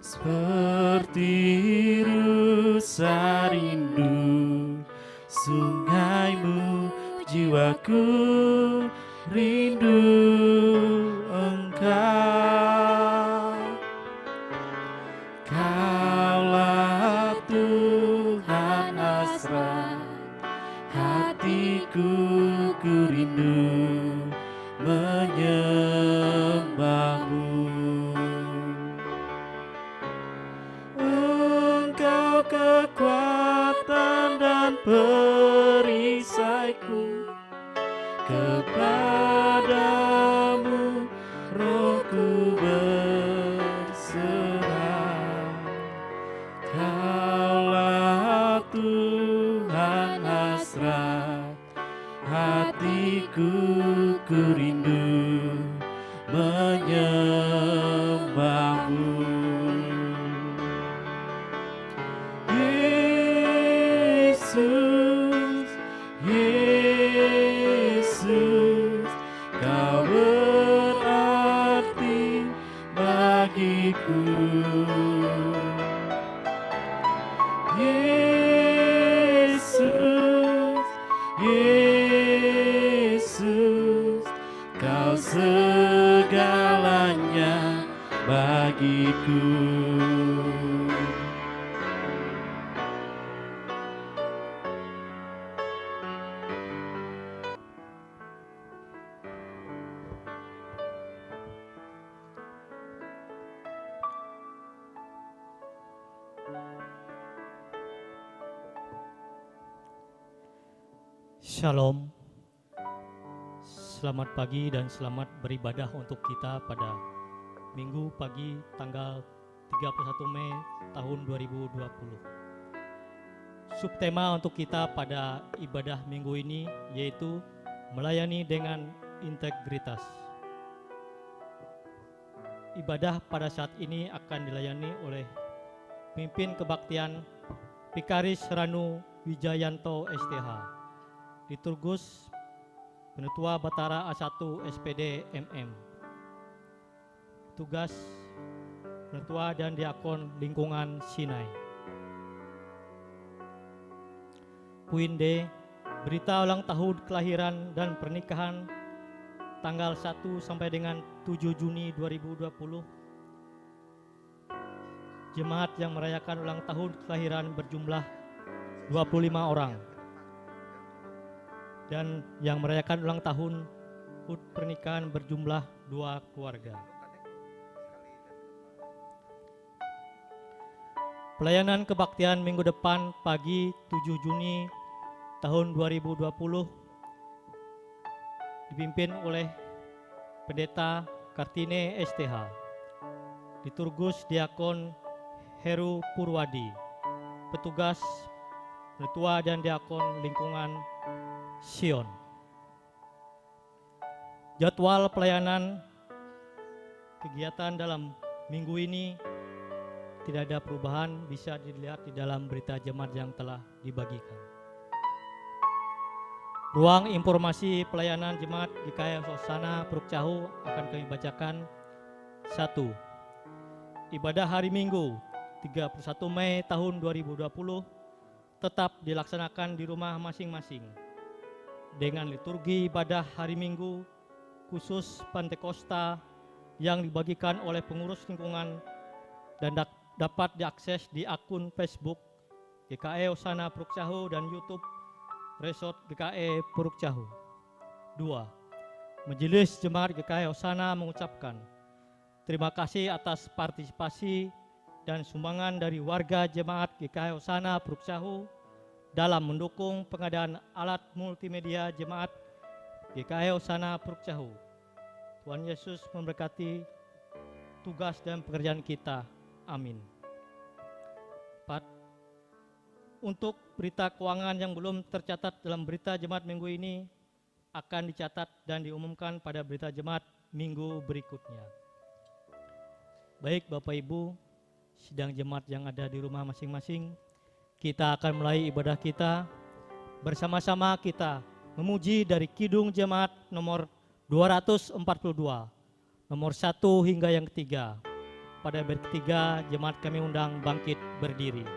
Seperti rusa rindu sungaimu, jiwaku rindu Engkau. Kaulah Tuhan hasrat hatiku, ku rindu menyembahmu. Engkau kekuatan dan perisaiku, kepadamu rohku berserah. Kaulah Tuhan hasrat hatiku, ku rindu menyembahmu. Yesus, Yesus, Kau berarti bagiku. Yesus, Yesus, Kau segalanya bagiku. Shalom, selamat pagi dan selamat beribadah untuk kita pada Minggu pagi tanggal 31 Mei tahun 2020. Subtema untuk kita pada ibadah minggu ini yaitu melayani dengan integritas. Ibadah pada saat ini akan dilayani oleh pemimpin kebaktian Vikaris Ranu Wijayanto STH. Liturgus Penetua Batara A1 SPD MM. Tugas Penetua dan Diakon Lingkungan Sinai. Puin D, berita ulang tahun kelahiran dan pernikahan tanggal 1 sampai dengan 7 Juni 2020. Jemaat yang merayakan ulang tahun kelahiran berjumlah 25 orang. Dan yang merayakan ulang tahun pernikahan berjumlah 2 keluarga. Pelayanan kebaktian minggu depan pagi 7 Juni tahun 2020 dipimpin oleh Pendeta Kartine STH, Liturgus Diakon Heru Purwadi, petugas Penetua dan Diakon Lingkungan Sion. Jadwal pelayanan kegiatan dalam minggu ini tidak ada perubahan, bisa dilihat di dalam berita jemaat yang telah dibagikan. Ruang informasi pelayanan jemaat GKI Hosana Prukcahu akan kami bacakan. 1. Ibadah hari Minggu 31 Mei tahun 2020 tetap dilaksanakan di rumah masing-masing dengan liturgi ibadah hari Minggu khusus Pantekosta yang dibagikan oleh pengurus lingkungan dan dapat diakses di akun Facebook GKI Hosana Prukcahu dan YouTube Resort GKI Prukcahu. 2. Majelis Jemaat GKI Hosana mengucapkan terima kasih atas partisipasi dan sumbangan dari warga jemaat GKI Hosana Prukcahu dalam mendukung pengadaan alat multimedia jemaat GKI Hosana Prukcahu. Tuhan Yesus memberkati tugas dan pekerjaan kita. Amin. 4. Untuk berita keuangan yang belum tercatat dalam berita jemaat minggu ini akan dicatat dan diumumkan pada berita jemaat minggu berikutnya. Baik Bapak Ibu, sidang jemaat yang ada di rumah masing-masing, kita akan mulai ibadah kita. Bersama-sama kita memuji dari Kidung Jemaat nomor 242, nomor 1 hingga yang ketiga. pada bertiga jemaat kami undang bangkit berdiri.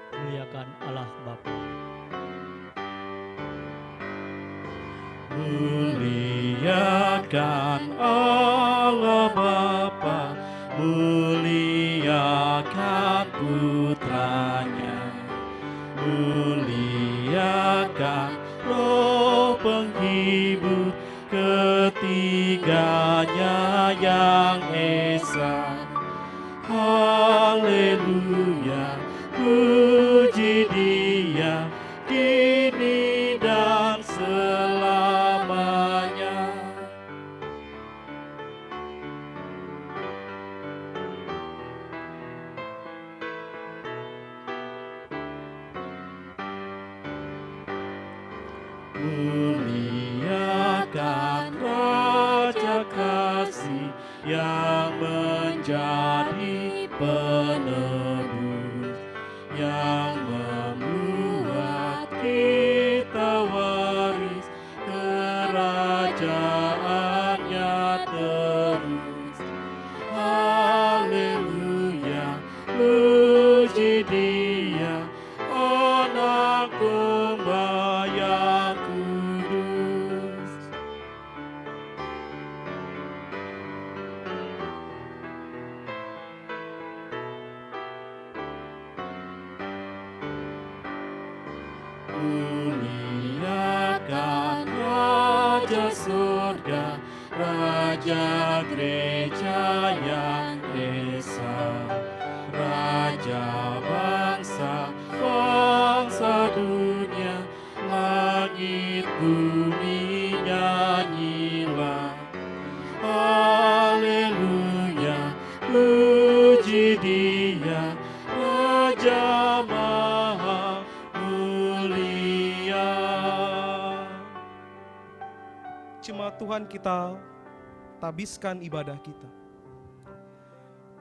Muliakan Allah Bapa. Muliakan Allah Bapa, muliakan Putranya, muliakan Roh Penghibur, ketiganya yang esa. Haleluya, puji Dia kini dan selamanya. Muliakan Raja Kasih yang menjadi penebus, yang membuat kita waris kerajaannya terus. Haleluya, puji Dia, Anak Domba yang kudus. Muliakan Raja Surga, Raja Gereja yang esa, Raja bangsa, bangsa dunia, langit bumi nyanyilah. Haleluya, puji Dia, Raja Maha Mulia. Jemaat Tuhan, kita tabiskan ibadah kita.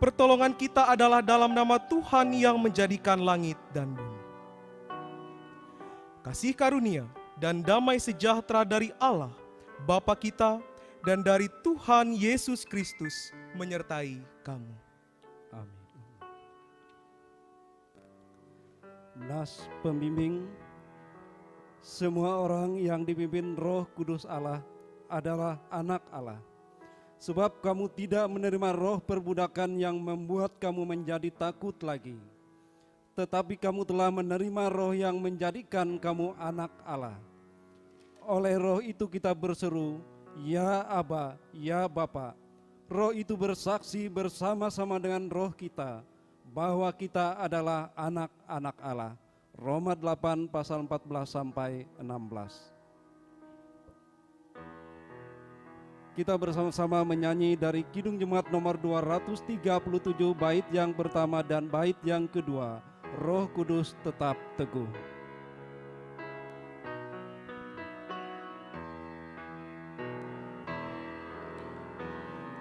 Pertolongan kita adalah dalam nama Tuhan yang menjadikan langit dan bumi. Kasih karunia dan damai sejahtera dari Allah, Bapa kita, dan dari Tuhan Yesus Kristus menyertai kamu. Amin. Nas pembimbing, semua orang yang dipimpin Roh Kudus Allah adalah anak Allah. Sebab kamu tidak menerima roh perbudakan yang membuat kamu menjadi takut lagi. Tetapi kamu telah menerima roh yang menjadikan kamu anak Allah. Oleh roh itu kita berseru, Ya Aba, Ya Bapa. Roh itu bersaksi bersama-sama dengan roh kita bahwa kita adalah anak-anak Allah. Roma 8 pasal 14 sampai 16. Kita bersama-sama menyanyi dari Kidung Jemaat nomor 237 bait yang pertama dan bait yang kedua. Roh Kudus tetap teguh.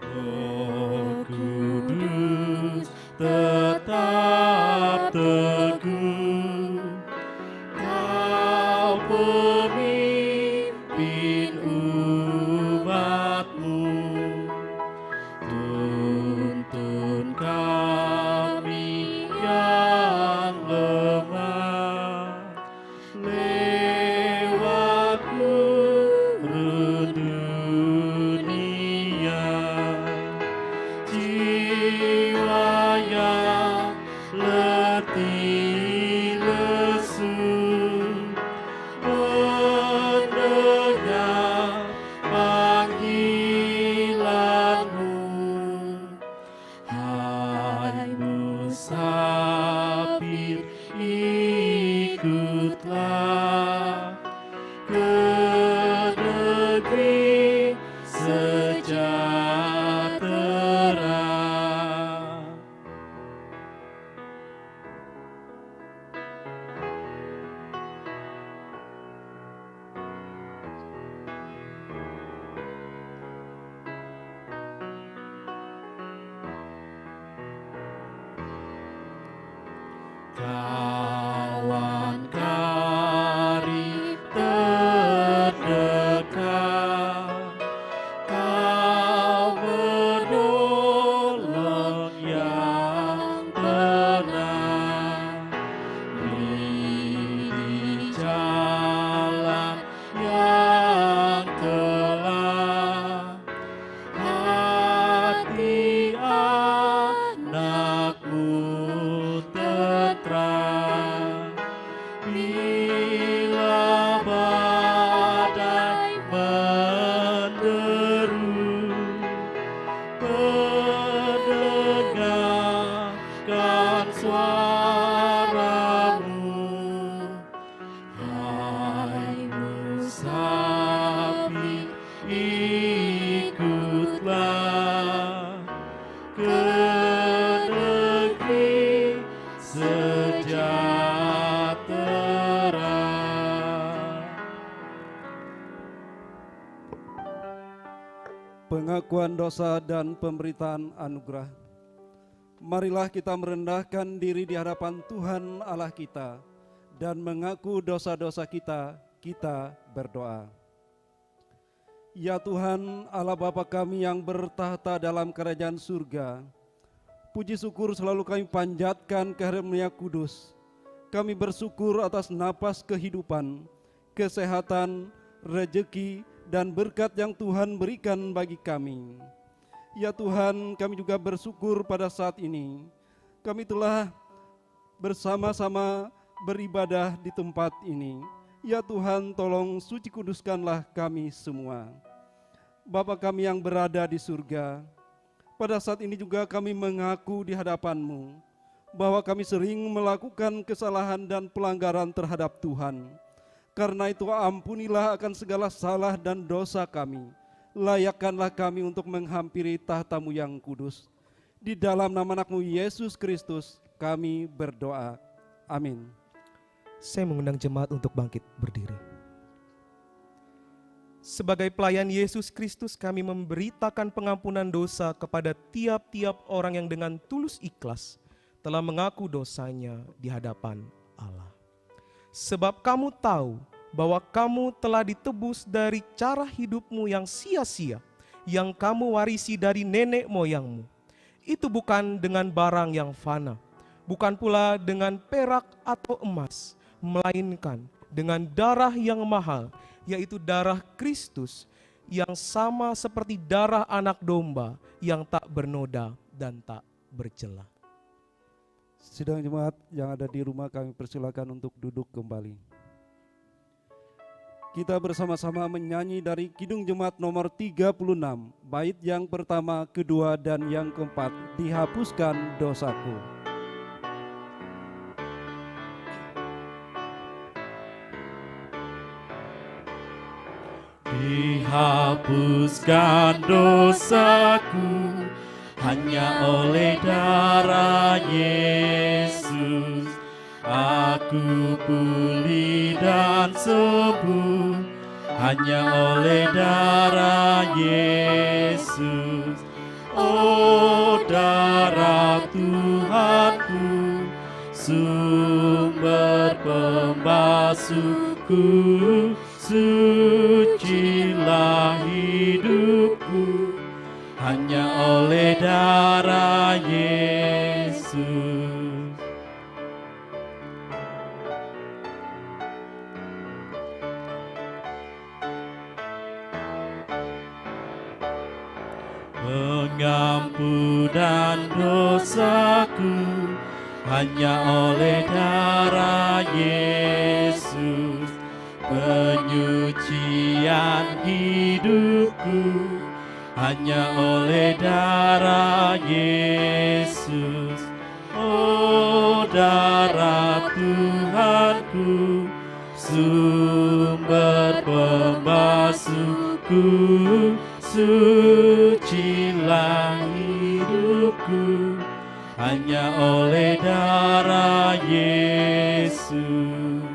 Roh Kudus tetap teguh, Kau pemimpin umatmu, tuntun kami yang lemah lewat gurun dunia. Jiwa yang letih lesu mendengar panggilanmu. Hai musafir, ikutlah ke negeri sejahtera. Kawan karib Bila badai menderu, pendengarkan suaramu. Hai musafir, ikutlah ke negeri sejahtera. Pengakuan dosa dan pemberitaan anugerah. Marilah kita merendahkan diri di hadapan Tuhan Allah kita dan mengaku dosa-dosa kita. Kita berdoa. Ya Tuhan, Allah Bapa kami yang bertahta dalam kerajaan surga, puji syukur selalu kami panjatkan kehadirat kudus. Kami bersyukur atas napas kehidupan, kesehatan, rejeki, dan berkat yang Tuhan berikan bagi kami. Ya Tuhan, kami juga bersyukur pada saat ini kami telah bersama-sama beribadah di tempat ini. Ya Tuhan, tolong suci kuduskanlah kami semua. Bapa kami yang berada di surga, pada saat ini juga kami mengaku di hadapan-Mu bahwa kami sering melakukan kesalahan dan pelanggaran terhadap Tuhan. Karena itu ampunilah akan segala salah dan dosa kami. Layakkanlah kami untuk menghampiri tahta-Mu yang kudus. Di dalam nama anak-Mu Yesus Kristus kami berdoa. Amin. Saya mengundang jemaat untuk bangkit berdiri. Sebagai pelayan Yesus Kristus, kami memberitakan pengampunan dosa kepada tiap-tiap orang yang dengan tulus ikhlas telah mengaku dosanya di hadapan Allah. Sebab kamu tahu bahwa kamu telah ditebus dari cara hidupmu yang sia-sia, yang kamu warisi dari nenek moyangmu. Itu bukan dengan barang yang fana, bukan pula dengan perak atau emas, melainkan dengan darah yang mahal, yaitu darah Kristus, yang sama seperti darah anak domba yang tak bernoda dan tak bercela. Sidang jemaat yang ada di rumah kami persilakan untuk duduk kembali. Kita bersama-sama menyanyi dari Kidung Jemaat nomor 36, bait yang pertama, kedua, dan yang keempat, Dihapuskan Dosaku. Dihapuskan dosaku hanya oleh darah Yesus. Aku pulih dan sembuh hanya oleh darah Yesus. Oh, darah Tuhanku, sumber pembasuhku, sucilah hidupku hanya oleh darah Yesus. Pengampunan dosaku hanya oleh darah Yesus. Penyucian hidupku hanya oleh darah Yesus. Oh, darah Tuhanku, sumber pembasuhku, sucilah hidupku hanya oleh darah Yesus.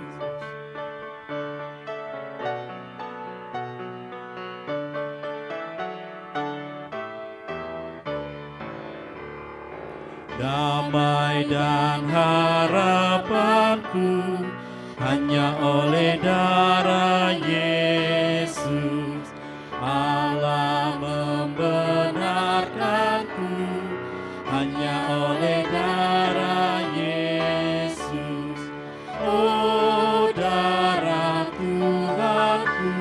Damai dan harapanku hanya oleh darah Yesus. Allah membenarkanku hanya oleh darah Yesus. Oh, darah Tuhanku,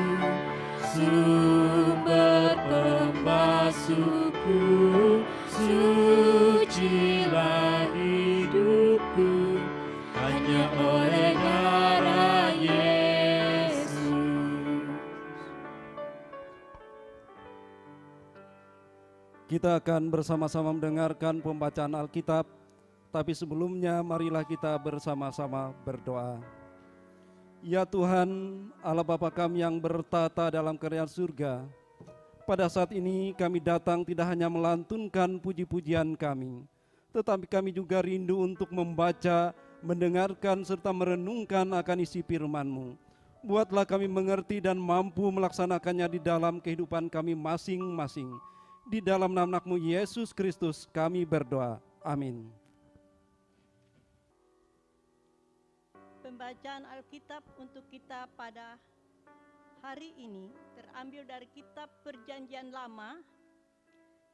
sumber pembasuhku, sucilah hidupku hanya oleh darah Yesus. Kita akan bersama-sama mendengarkan pembacaan Alkitab, tapi sebelumnya marilah kita bersama-sama berdoa. Ya Tuhan, Allah Bapa kami yang bertata dalam kerajaan surga, pada saat ini kami datang tidak hanya melantunkan puji-pujian kami, tetapi kami juga rindu untuk membaca, mendengarkan, serta merenungkan akan isi firman-Mu. Buatlah kami mengerti dan mampu melaksanakannya di dalam kehidupan kami masing-masing. Di dalam nama Anakmu Yesus Kristus kami berdoa. Amin. Pembacaan Alkitab untuk kita pada hari ini terambil dari kitab Perjanjian Lama.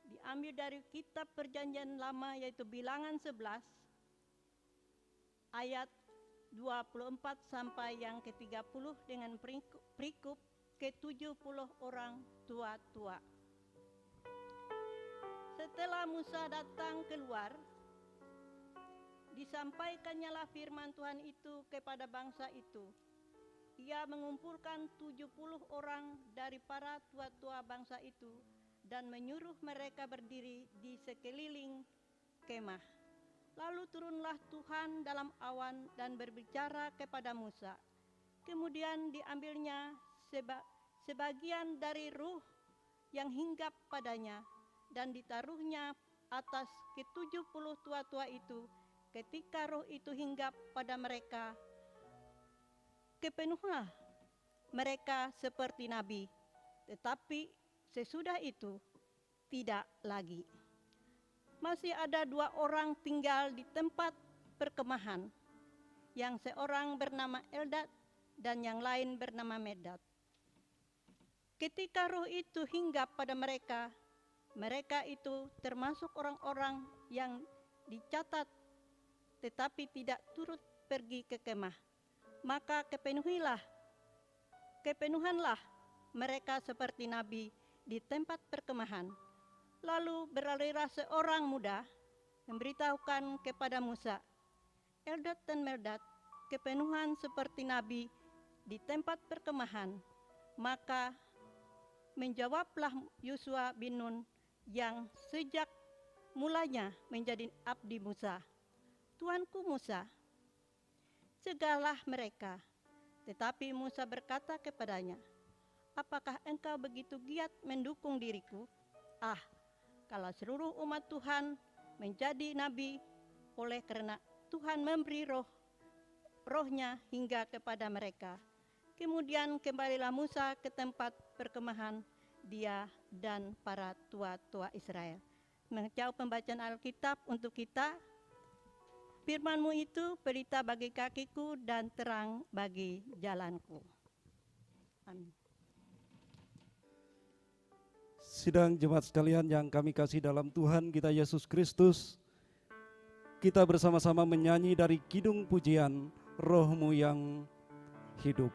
Diambil dari kitab Perjanjian Lama yaitu Bilangan 11 ayat 24 sampai yang ke-30 dengan perikop ke-70 orang tua-tua. Setelah Musa datang keluar, disampaikannya lah firman Tuhan itu kepada bangsa itu. Ia mengumpulkan 70 orang dari para tua-tua bangsa itu dan menyuruh mereka berdiri di sekeliling kemah. Lalu turunlah Tuhan dalam awan dan berbicara kepada Musa. Kemudian diambilnya sebagian dari ruh yang hinggap padanya dan ditaruhnya atas ke-70 tua-tua itu. Ketika roh itu hinggap pada mereka, kepenuhlah mereka seperti nabi, tetapi sesudah itu tidak lagi. Masih ada 2 orang tinggal di tempat perkemahan, yang seorang bernama Eldad dan yang lain bernama Medad. Ketika roh itu hinggap pada mereka, mereka itu termasuk orang-orang yang dicatat tetapi tidak turut pergi ke kemah. Maka kepenuhanlah mereka seperti nabi di tempat perkemahan. Lalu beralihlah seorang muda memberitahukan kepada Musa, Eldad dan Medad kepenuhan seperti nabi di tempat perkemahan. Maka menjawablah Yosua bin Nun yang sejak mulanya menjadi abdi Musa, Tuanku Musa, cegahlah mereka. Tetapi Musa berkata kepadanya, apakah engkau begitu giat mendukung diriku? Kalau seluruh umat Tuhan menjadi nabi, oleh karena Tuhan memberi rohnya hingga kepada mereka. Kemudian kembalilah Musa ke tempat perkemahan, dia dan para tua-tua Israel. Menjawab pembacaan Alkitab untuk kita. Firman-Mu itu pelita bagi kakiku dan terang bagi jalanku. Amin. Sidang jemaat sekalian yang kami kasih dalam Tuhan kita Yesus Kristus, kita bersama-sama menyanyi dari kidung pujian Roh-Mu yang hidup.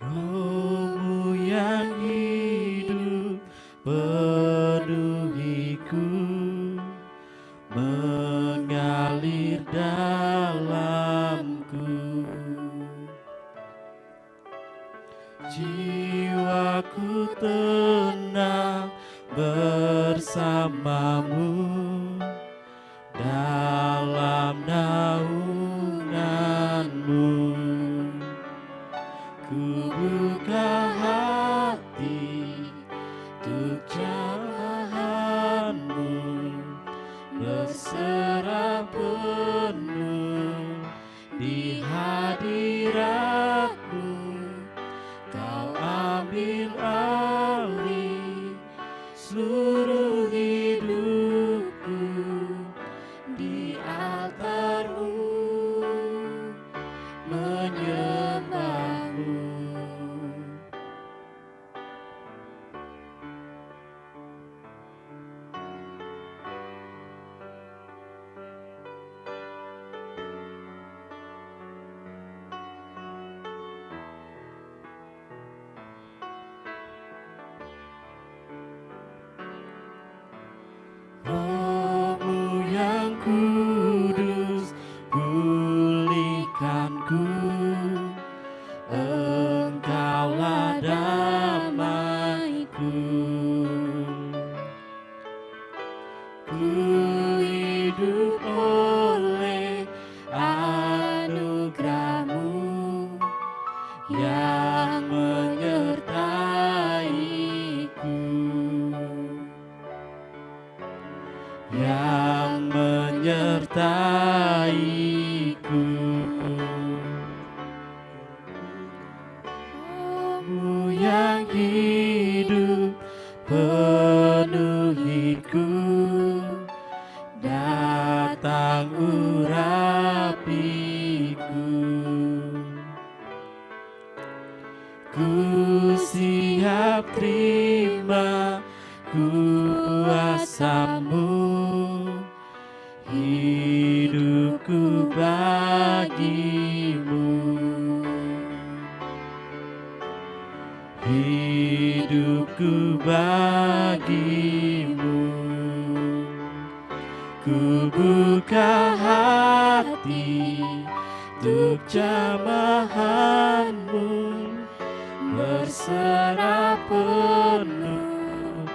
Roh-Mu yang hidup penuhiku, mengalir dalamku. Jiwaku tenang bersamamu dalam naungan-Mu. Ku buka hati untuk jamahan-Mu, berserah penuh di hadirat-Mu. Kau ambil alih seluruh hidupku di altar-Mu, menyembah-Mu. yang menyertaiku, yang menyertaiku. Roh-Mu yang hidup penuhiku, datang urapiku. Ku siap terima kuasa-Mu, hidupku bagi-Mu, hidupku bagi-Mu. Ku buka hati untuk jamahan-Mu, berserah penuh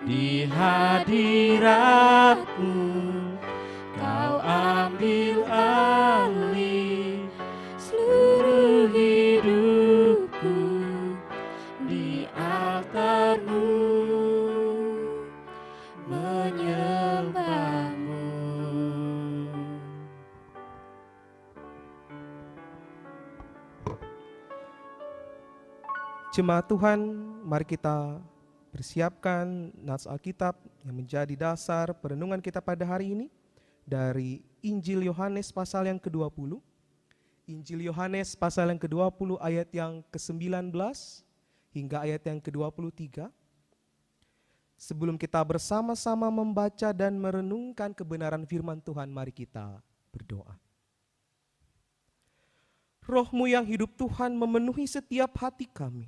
di hadirat-Mu. Kau ambil alih seluruh hidupku di altar-Mu, menyembah-Mu. Jemaat Tuhan, mari kita persiapkan nats Alkitab yang menjadi dasar perenungan kita pada hari ini dari Injil Yohanes pasal yang ke-20. Injil Yohanes pasal yang ke-20 ayat yang ke-19 hingga ayat yang ke-23. Sebelum kita bersama-sama membaca dan merenungkan kebenaran firman Tuhan, mari kita berdoa. Roh-Mu yang hidup Tuhan memenuhi setiap hati kami.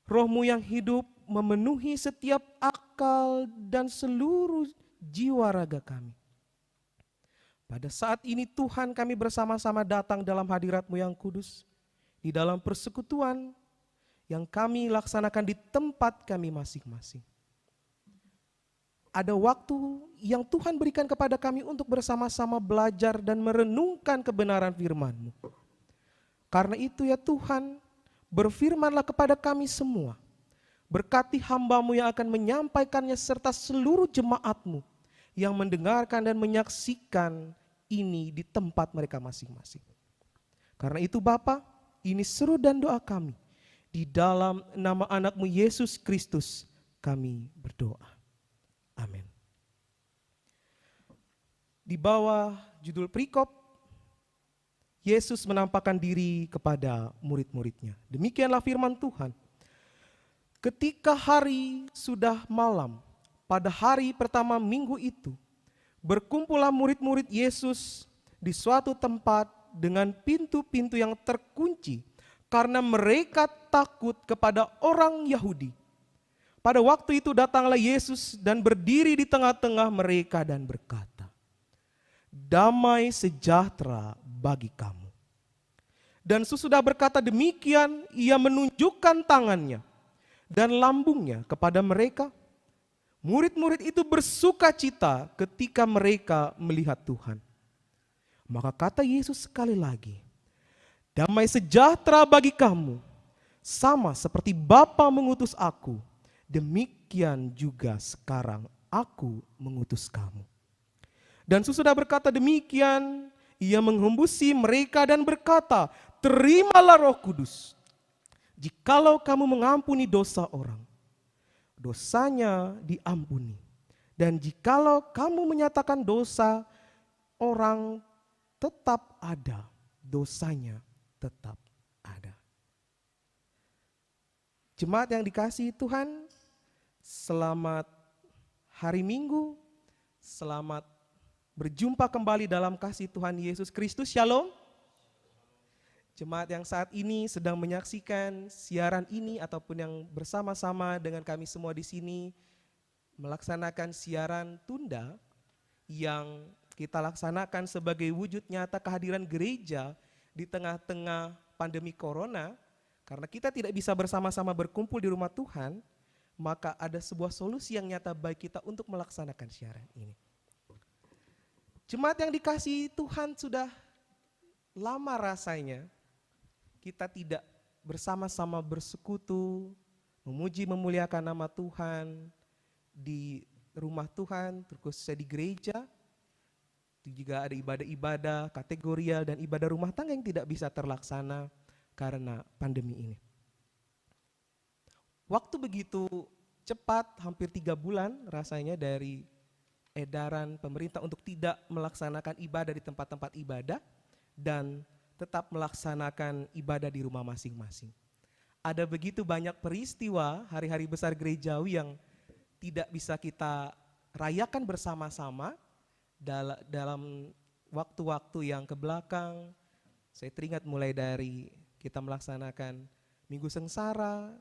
Roh-Mu yang hidup memenuhi setiap akal dan seluruh jiwa raga kami. Pada saat ini Tuhan, kami bersama-sama datang dalam hadirat-Mu yang kudus, di dalam persekutuan yang kami laksanakan di tempat kami masing-masing. Ada waktu yang Tuhan berikan kepada kami untuk bersama-sama belajar dan merenungkan kebenaran firman-Mu. Karena itu ya Tuhan, berfirmanlah kepada kami semua. Berkati hamba-Mu yang akan menyampaikannya serta seluruh jemaat-Mu yang mendengarkan dan menyaksikan ini di tempat mereka masing-masing. Karena itu Bapa, ini seru dan doa kami. Di dalam nama anak-Mu Yesus Kristus kami berdoa. Amin. Di bawah judul perikop, Yesus menampakkan diri kepada murid-muridnya. Demikianlah firman Tuhan. Ketika hari sudah malam, pada hari pertama minggu itu, berkumpullah murid-murid Yesus di suatu tempat dengan pintu-pintu yang terkunci, karena mereka takut kepada orang Yahudi. Pada waktu itu datanglah Yesus dan berdiri di tengah-tengah mereka dan berkata, "Damai sejahtera bagi kamu." Dan sesudah berkata demikian, ia menunjukkan tangannya dan lambungnya kepada mereka. Murid-murid itu bersuka cita ketika mereka melihat Tuhan. Maka kata Yesus sekali lagi, "Damai sejahtera bagi kamu, sama seperti Bapa mengutus aku, demikian juga sekarang aku mengutus kamu." Dan sesudah berkata demikian, ia menghembusi mereka dan berkata, "Terimalah Roh Kudus. Jikalau kamu mengampuni dosa orang, dosanya diampuni. Dan jikalau kamu menyatakan dosa orang, tetap ada, dosanya tetap ada." Jemaat yang dikasihi Tuhan, selamat hari Minggu, selamat berjumpa kembali dalam kasih Tuhan Yesus Kristus. Shalom. Jemaat yang saat ini sedang menyaksikan siaran ini ataupun yang bersama-sama dengan kami semua di sini melaksanakan siaran tunda yang kita laksanakan sebagai wujud nyata kehadiran gereja di tengah-tengah pandemi corona. Karena kita tidak bisa bersama-sama berkumpul di rumah Tuhan, maka ada sebuah solusi yang nyata bagi kita untuk melaksanakan siaran ini. Jemaat yang dikasihi Tuhan, sudah lama rasanya kita tidak bersama-sama bersekutu, memuji memuliakan nama Tuhan di rumah Tuhan, terkhususnya di gereja. Itu juga ada ibadah-ibadah kategorial dan ibadah rumah tangga yang tidak bisa terlaksana karena pandemi ini. Waktu begitu cepat, hampir 3 bulan rasanya dari edaran pemerintah untuk tidak melaksanakan ibadah di tempat-tempat ibadah dan tetap melaksanakan ibadah di rumah masing-masing. Ada begitu banyak peristiwa hari-hari besar gerejawi yang tidak bisa kita rayakan bersama-sama dalam waktu-waktu yang kebelakang. Saya teringat mulai dari kita melaksanakan Minggu Sengsara,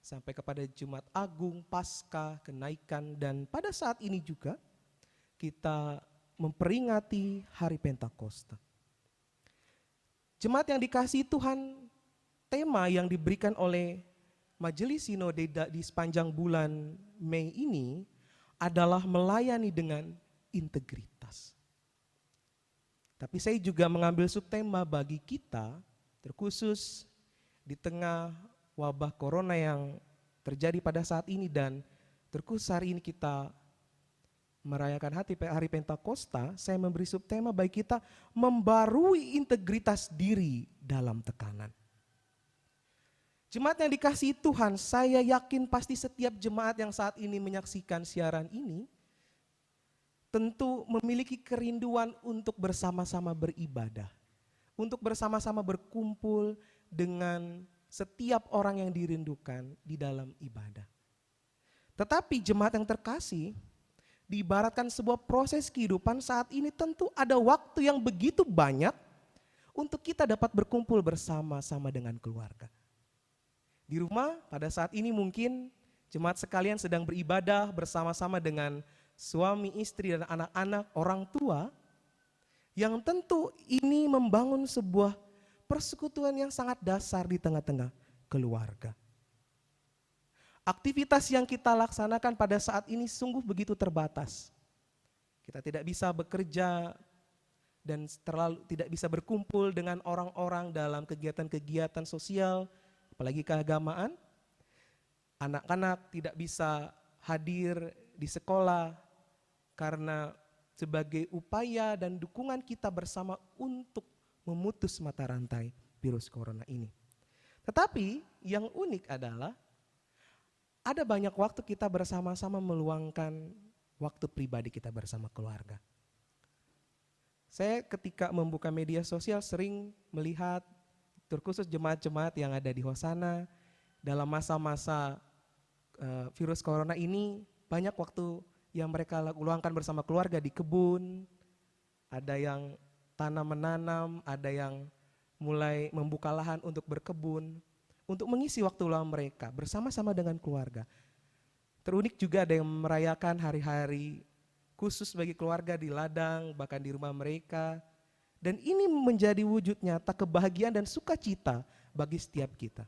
sampai kepada Jumat Agung, Paskah, kenaikan, dan pada saat ini juga kita memperingati Hari Pentakosta. Jemaat yang dikasihi Tuhan, tema yang diberikan oleh Majelis Sinode di sepanjang bulan Mei ini adalah melayani dengan integritas. Tapi saya juga mengambil subtema bagi kita, terkhusus di tengah wabah corona yang terjadi pada saat ini dan terkhusus hari ini kita merayakan Hari Pentakosta, saya memberi subtema bagi kita membarui integritas diri dalam tekanan. Jemaat yang dikasihi Tuhan, saya yakin pasti setiap jemaat yang saat ini menyaksikan siaran ini tentu memiliki kerinduan untuk bersama-sama beribadah, untuk bersama-sama berkumpul dengan setiap orang yang dirindukan di dalam ibadah. Tetapi jemaat yang terkasih, diibaratkan sebuah proses kehidupan saat ini tentu ada waktu yang begitu banyak untuk kita dapat berkumpul bersama-sama dengan keluarga. Di rumah pada saat ini mungkin jemaat sekalian sedang beribadah bersama-sama dengan suami, istri, dan anak-anak, orang tua, yang tentu ini membangun sebuah persekutuan yang sangat dasar di tengah-tengah keluarga. Aktivitas yang kita laksanakan pada saat ini sungguh begitu terbatas. Kita tidak bisa bekerja dan tidak bisa berkumpul dengan orang-orang dalam kegiatan-kegiatan sosial, apalagi keagamaan. Anak-anak tidak bisa hadir di sekolah karena sebagai upaya dan dukungan kita bersama untuk memutus mata rantai virus corona ini. Tetapi yang unik adalah ada banyak waktu kita bersama-sama meluangkan waktu pribadi kita bersama keluarga. Saya ketika membuka media sosial sering melihat terkhusus jemaat-jemaat yang ada di Hosana dalam masa-masa virus corona ini banyak waktu yang mereka luangkan bersama keluarga di kebun, ada yang tanam-menanam, ada yang mulai membuka lahan untuk berkebun, untuk mengisi waktu luang mereka bersama-sama dengan keluarga. Terunik juga ada yang merayakan hari-hari khusus bagi keluarga di ladang, bahkan di rumah mereka. Dan ini menjadi wujud nyata kebahagiaan dan sukacita bagi setiap kita.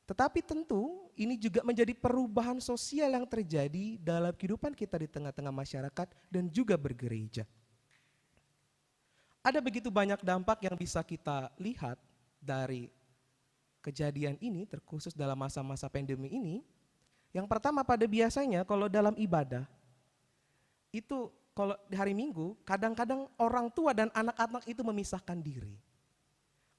Tetapi tentu ini juga menjadi perubahan sosial yang terjadi dalam kehidupan kita di tengah-tengah masyarakat dan juga bergereja. Ada begitu banyak dampak yang bisa kita lihat dari kejadian ini, terkhusus dalam masa-masa pandemi ini. Yang pertama, pada biasanya kalau dalam ibadah, itu kalau di hari Minggu, kadang-kadang orang tua dan anak-anak itu memisahkan diri.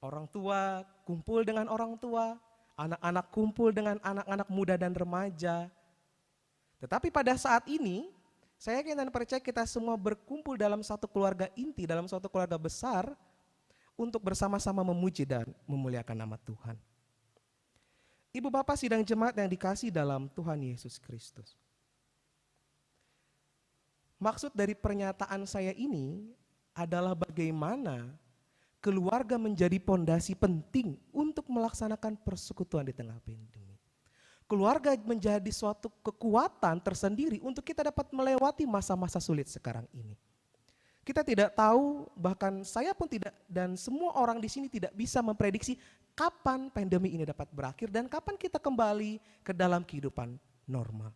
Orang tua kumpul dengan orang tua, anak-anak kumpul dengan anak-anak muda dan remaja. Tetapi pada saat ini, saya yakin dan percaya kita semua berkumpul dalam satu keluarga inti, dalam suatu keluarga besar untuk bersama-sama memuji dan memuliakan nama Tuhan. Ibu bapak sidang jemaat yang dikasihi dalam Tuhan Yesus Kristus. Maksud dari pernyataan saya ini adalah bagaimana keluarga menjadi pondasi penting untuk melaksanakan persekutuan di tengah pandemi. Keluarga menjadi suatu kekuatan tersendiri untuk kita dapat melewati masa-masa sulit sekarang ini. Kita tidak tahu, bahkan saya pun tidak, dan semua orang di sini tidak bisa memprediksi kapan pandemi ini dapat berakhir dan kapan kita kembali ke dalam kehidupan normal.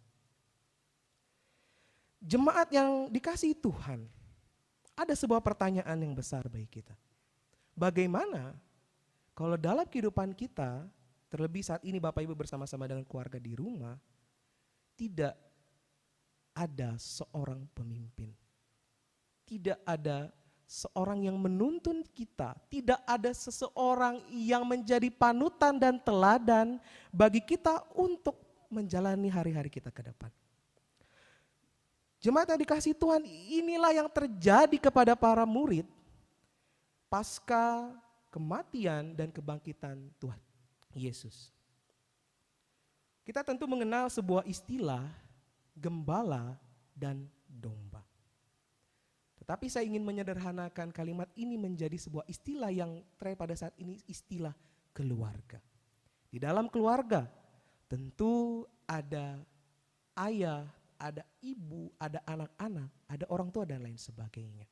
Jemaat yang dikasihi Tuhan, ada sebuah pertanyaan yang besar bagi kita. Bagaimana Kalau dalam kehidupan kita, terlebih saat ini Bapak Ibu bersama-sama dengan keluarga di rumah, tidak ada seorang pemimpin. Tidak ada seorang yang menuntun kita. Tidak ada seseorang yang menjadi panutan dan teladan bagi kita untuk menjalani hari-hari kita ke depan. Jemaat yang dikasihi Tuhan, inilah yang terjadi kepada para murid pasca kematian dan kebangkitan Tuhan Yesus. Kita tentu mengenal sebuah istilah gembala dan domba. Tetapi saya ingin menyederhanakan kalimat ini menjadi sebuah istilah yang tren pada saat ini, istilah keluarga. Di dalam keluarga tentu ada ayah, ada ibu, ada anak-anak, ada orang tua dan lain sebagainya.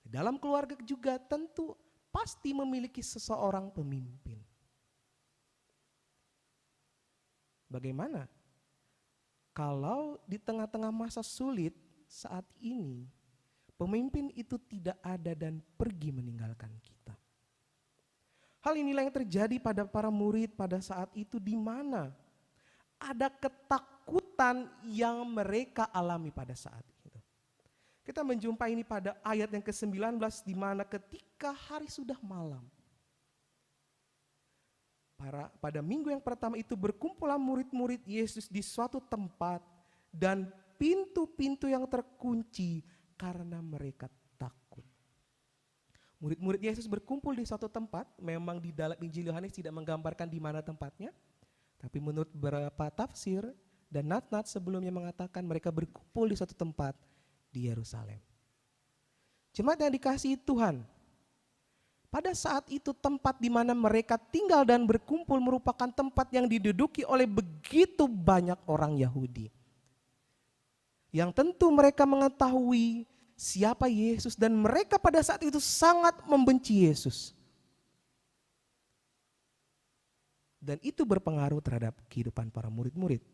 Di dalam keluarga juga tentu pasti memiliki seseorang pemimpin. Bagaimana kalau di tengah-tengah masa sulit saat ini, pemimpin itu tidak ada dan pergi meninggalkan kita? Hal inilah yang terjadi pada para murid pada saat itu, di mana ada ketakutan yang mereka alami pada saat itu. Kita menjumpai ini pada ayat yang ke-19, di mana ketika hari sudah malam, pada minggu yang pertama itu berkumpullah murid-murid Yesus di suatu tempat dan pintu-pintu yang terkunci karena mereka takut. Murid-murid Yesus berkumpul di suatu tempat, memang di dalam Injil Yohanes tidak menggambarkan di mana tempatnya, tapi menurut beberapa tafsir dan nat-nat sebelumnya mengatakan mereka berkumpul di suatu tempat di Yerusalem. Jemaat yang dikasihi Tuhan, pada saat itu tempat di mana mereka tinggal dan berkumpul merupakan tempat yang diduduki oleh begitu banyak orang Yahudi. Yang tentu mereka mengetahui siapa Yesus dan mereka pada saat itu sangat membenci Yesus. Dan itu berpengaruh terhadap kehidupan para murid-murid.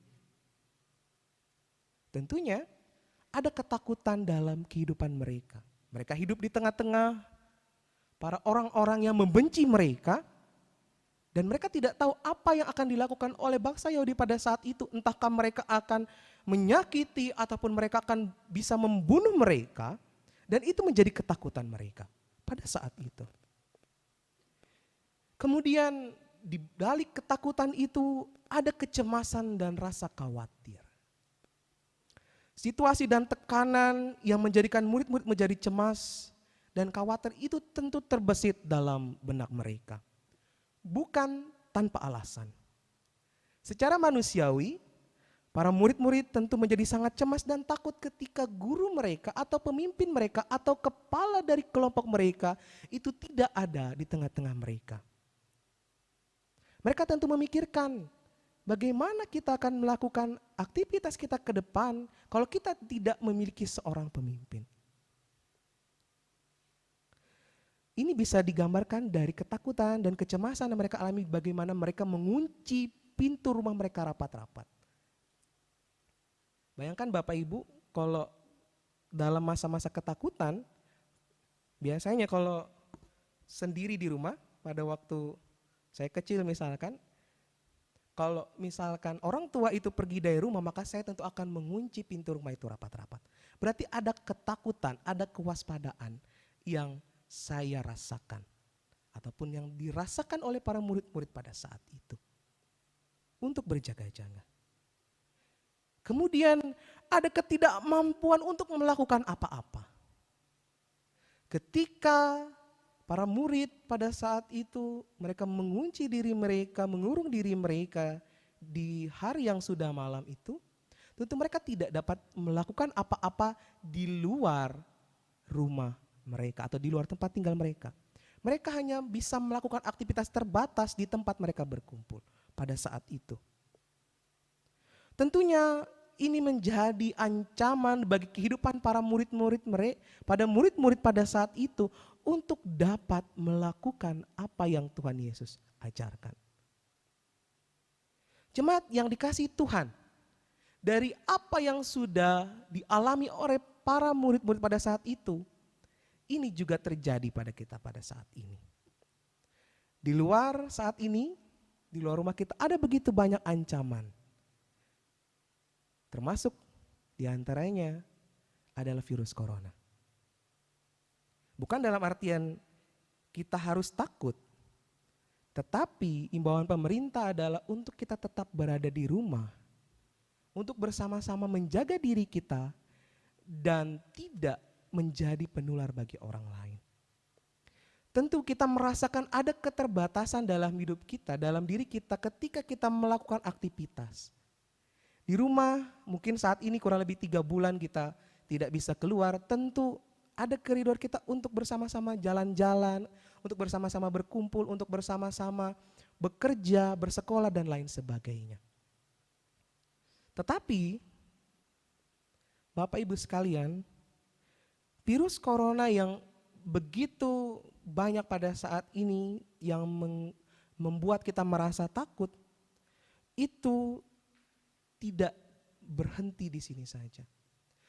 Tentunya ada ketakutan dalam kehidupan mereka. Mereka hidup di tengah-tengah para orang-orang yang membenci mereka, dan mereka tidak tahu apa yang akan dilakukan oleh bangsa Yahudi pada saat itu. Entahkah mereka akan menyakiti ataupun mereka akan bisa membunuh mereka, dan itu menjadi ketakutan mereka pada saat itu. Kemudian di balik ketakutan itu ada kecemasan dan rasa khawatir. Situasi dan tekanan yang menjadikan murid-murid menjadi cemas dan khawatir itu tentu terbesit dalam benak mereka. Bukan tanpa alasan. Secara manusiawi, para murid-murid tentu menjadi sangat cemas dan takut ketika guru mereka atau pemimpin mereka atau kepala dari kelompok mereka itu tidak ada di tengah-tengah mereka. Mereka tentu memikirkan bagaimana kita akan melakukan aktivitas kita ke depan kalau kita tidak memiliki seorang pemimpin. Ini bisa digambarkan dari ketakutan dan kecemasan yang mereka alami, bagaimana mereka mengunci pintu rumah mereka rapat-rapat. Bayangkan Bapak Ibu, kalau dalam masa-masa ketakutan, biasanya kalau sendiri di rumah, pada waktu saya kecil misalkan, kalau misalkan orang tua itu pergi dari rumah, maka saya tentu akan mengunci pintu rumah itu rapat-rapat. Berarti ada ketakutan, ada kewaspadaan yang saya rasakan, ataupun yang dirasakan oleh para murid-murid pada saat itu, untuk berjaga-jaga. Kemudian ada ketidakmampuan untuk melakukan apa-apa. Ketika para murid pada saat itu mereka mengunci diri mereka, mengurung diri mereka di hari yang sudah malam itu, tentu mereka tidak dapat melakukan apa-apa di luar rumah mereka atau di luar tempat tinggal mereka. Mereka hanya bisa melakukan aktivitas terbatas di tempat mereka berkumpul pada saat itu. Tentunya ini menjadi ancaman bagi kehidupan para murid-murid pada saat itu untuk dapat melakukan apa yang Tuhan Yesus ajarkan. Jemaat yang dikasihi Tuhan, dari apa yang sudah dialami oleh para murid-murid pada saat itu, ini juga terjadi pada kita pada saat ini. Di luar saat ini, di luar rumah kita ada begitu banyak ancaman. Termasuk diantaranya adalah virus corona. Bukan dalam artian kita harus takut, tetapi imbauan pemerintah adalah untuk kita tetap berada di rumah, untuk bersama-sama menjaga diri kita dan tidak menjadi penular bagi orang lain. Tentu kita merasakan ada keterbatasan dalam hidup kita, dalam diri kita ketika kita melakukan aktivitas. Di rumah mungkin saat ini kurang lebih 3 bulan kita tidak bisa keluar, tentu ada koridor kita untuk bersama-sama jalan-jalan, untuk bersama-sama berkumpul, untuk bersama-sama bekerja, bersekolah dan lain sebagainya. Tetapi Bapak Ibu sekalian, virus corona yang begitu banyak pada saat ini yang membuat kita merasa takut, itu tidak berhenti di sini saja.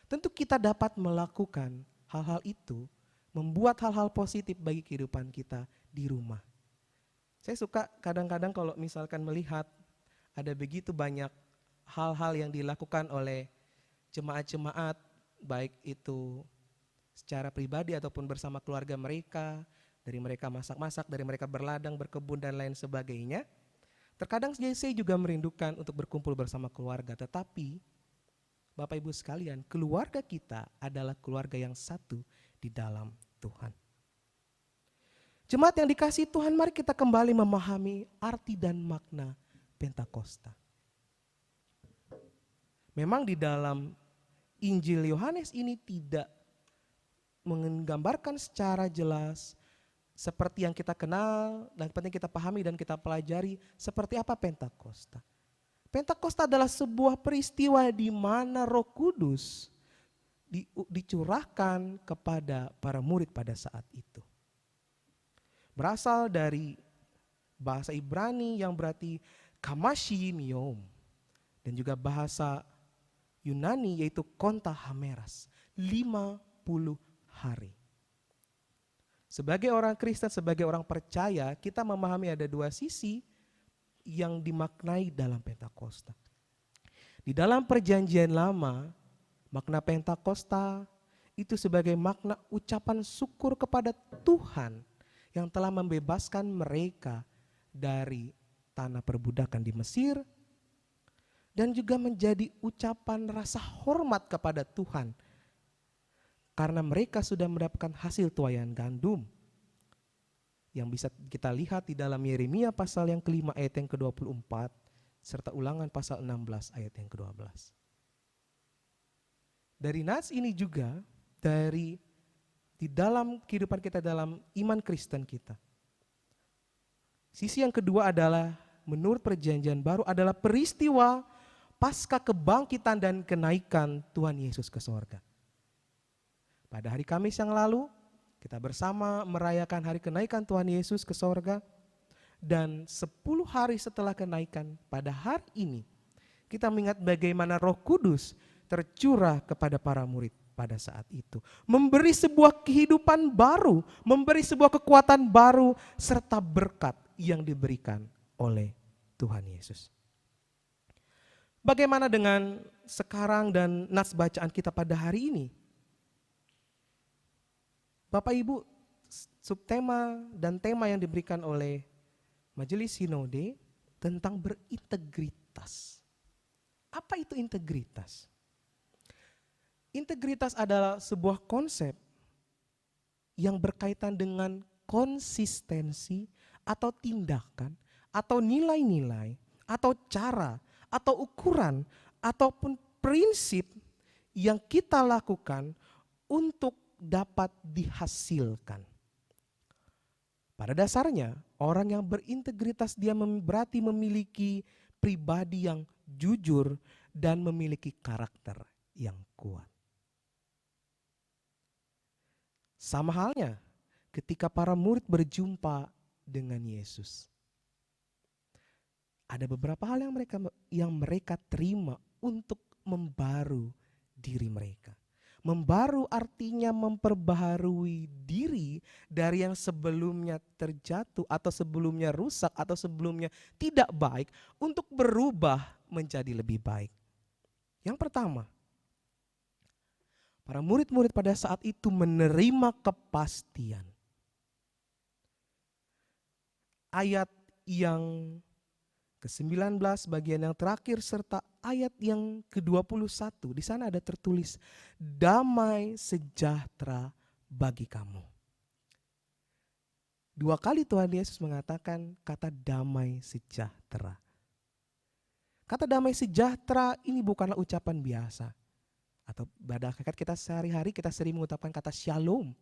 Tentu kita dapat melakukan hal-hal itu, membuat hal-hal positif bagi kehidupan kita di rumah. Saya suka kadang-kadang kalau misalkan melihat ada begitu banyak hal-hal yang dilakukan oleh jemaat-jemaat, baik itu secara pribadi ataupun bersama keluarga mereka, dari mereka masak-masak, dari mereka berladang, berkebun dan lain sebagainya. Terkadang saya juga merindukan untuk berkumpul bersama keluarga, tetapi Bapak Ibu sekalian, keluarga kita adalah keluarga yang satu di dalam Tuhan. Jemaat yang dikasihi Tuhan, mari kita kembali memahami arti dan makna Pentakosta. Memang di dalam Injil Yohanes ini tidak menggambarkan secara jelas seperti yang kita kenal dan penting kita pahami dan kita pelajari seperti apa Pentakosta. Pentakosta adalah sebuah peristiwa di mana Roh Kudus dicurahkan kepada para murid pada saat itu. Berasal dari bahasa Ibrani yang berarti kamashim yom dan juga bahasa Yunani yaitu konta hameras, 50 hari. Sebagai orang Kristen, sebagai orang percaya, kita memahami ada 2 sisi yang dimaknai dalam Pentakosta. Di dalam perjanjian lama, makna Pentakosta itu sebagai makna ucapan syukur kepada Tuhan yang telah membebaskan mereka dari tanah perbudakan di Mesir, dan juga menjadi ucapan rasa hormat kepada Tuhan karena mereka sudah mendapatkan hasil tuaian gandum yang bisa kita lihat di dalam Yeremia pasal yang ke-5 ayat yang ke-24 serta Ulangan pasal 16 ayat yang ke-12. Dari nas ini juga di dalam kehidupan kita dalam iman Kristen kita. Sisi yang kedua adalah menurut perjanjian baru adalah peristiwa pasca kebangkitan dan kenaikan Tuhan Yesus ke sorga. Pada hari Kamis yang lalu, kita bersama merayakan hari kenaikan Tuhan Yesus ke sorga. Dan 10 hari setelah kenaikan, pada hari ini, kita mengingat bagaimana Roh Kudus tercurah kepada para murid pada saat itu. Memberi sebuah kehidupan baru, memberi sebuah kekuatan baru, serta berkat yang diberikan oleh Tuhan Yesus. Bagaimana dengan sekarang dan nas bacaan kita pada hari ini? Bapak Ibu, subtema dan tema yang diberikan oleh Majelis Sinode tentang berintegritas. Apa itu integritas? Integritas adalah sebuah konsep yang berkaitan dengan konsistensi atau tindakan atau nilai-nilai atau cara atau ukuran ataupun prinsip yang kita lakukan untuk dapat dihasilkan. Pada dasarnya, orang yang berintegritas dia berarti memiliki pribadi yang jujur dan memiliki karakter yang kuat. Sama halnya ketika para murid berjumpa dengan Yesus. Ada beberapa hal yang mereka terima untuk membaru diri mereka. Membaru artinya memperbaharui diri dari yang sebelumnya terjatuh atau sebelumnya rusak atau sebelumnya tidak baik untuk berubah menjadi lebih baik. Yang pertama, para murid-murid pada saat itu menerima kepastian. Ayat yang ke-19 bagian yang terakhir serta ayat yang ke-21 di sana ada tertulis damai sejahtera bagi kamu. 2 kali Tuhan Yesus mengatakan kata damai sejahtera. Kata damai sejahtera ini bukanlah ucapan biasa. Atau pada hakikat kita sehari-hari kita sering mengucapkan kata shalom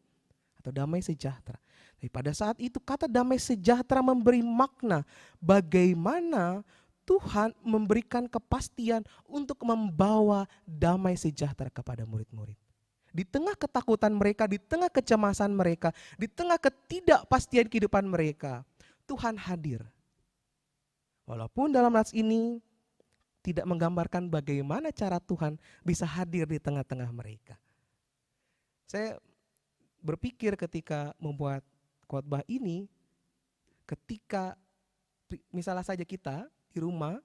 atau damai sejahtera. Tapi pada saat itu kata damai sejahtera memberi makna bagaimana Tuhan memberikan kepastian untuk membawa damai sejahtera kepada murid-murid. Di tengah ketakutan mereka, di tengah kecemasan mereka, di tengah ketidakpastian kehidupan mereka, Tuhan hadir. Walaupun dalam nats ini tidak menggambarkan bagaimana cara Tuhan bisa hadir di tengah-tengah mereka. Saya berpikir ketika membuat khotbah ini, ketika misalnya saja kita di rumah,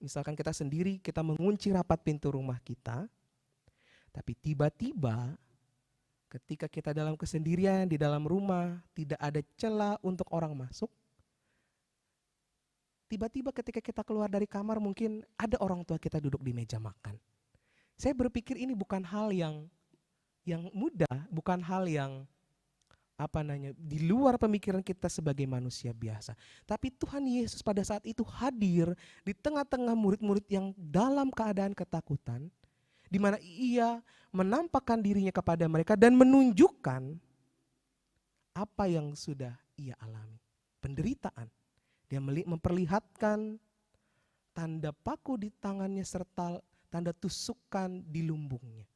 misalkan kita sendiri, kita mengunci rapat pintu rumah kita, tapi tiba-tiba ketika kita dalam kesendirian di dalam rumah, tidak ada celah untuk orang masuk, tiba-tiba ketika kita keluar dari kamar mungkin ada orang tua kita duduk di meja makan. Saya berpikir ini bukan hal yang mudah, bukan hal yang di luar pemikiran kita sebagai manusia biasa. Tapi Tuhan Yesus pada saat itu hadir di tengah-tengah murid-murid yang dalam keadaan ketakutan, di mana ia menampakkan dirinya kepada mereka dan menunjukkan apa yang sudah ia alami, penderitaan. Dia memperlihatkan tanda paku di tangannya serta tanda tusukan di lumbungnya.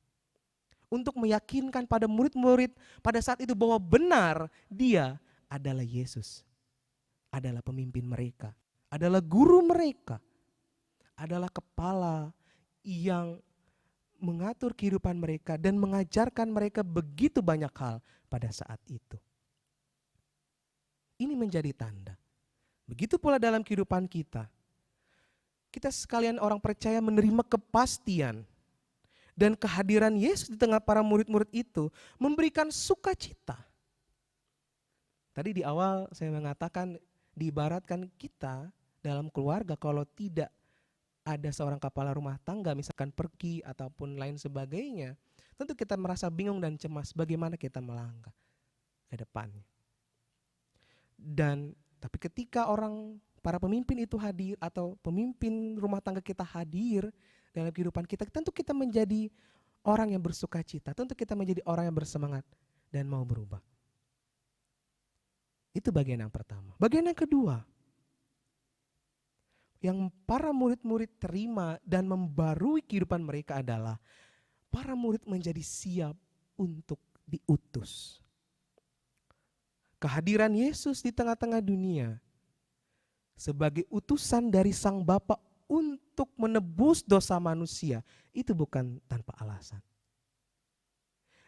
Untuk meyakinkan pada murid-murid pada saat itu bahwa benar dia adalah Yesus. Adalah pemimpin mereka, adalah guru mereka, adalah kepala yang mengatur kehidupan mereka dan mengajarkan mereka begitu banyak hal pada saat itu. Ini menjadi tanda. Begitu pula dalam kehidupan kita. Kita sekalian orang percaya menerima kepastian. Dan kehadiran Yesus di tengah para murid-murid itu memberikan sukacita. Tadi di awal saya mengatakan diibaratkan kita dalam keluarga kalau tidak ada seorang kepala rumah tangga misalkan pergi ataupun lain sebagainya, tentu kita merasa bingung dan cemas bagaimana kita melangkah ke depannya. Tapi ketika para pemimpin itu hadir atau pemimpin rumah tangga kita hadir dalam kehidupan kita, tentu kita menjadi orang yang bersuka cita, tentu kita menjadi orang yang bersemangat dan mau berubah. Itu bagian yang pertama. Bagian yang kedua, yang para murid-murid terima dan membarui kehidupan mereka adalah para murid menjadi siap untuk diutus. Kehadiran Yesus di tengah-tengah dunia sebagai utusan dari Sang Bapa untuk menebus dosa manusia itu bukan tanpa alasan.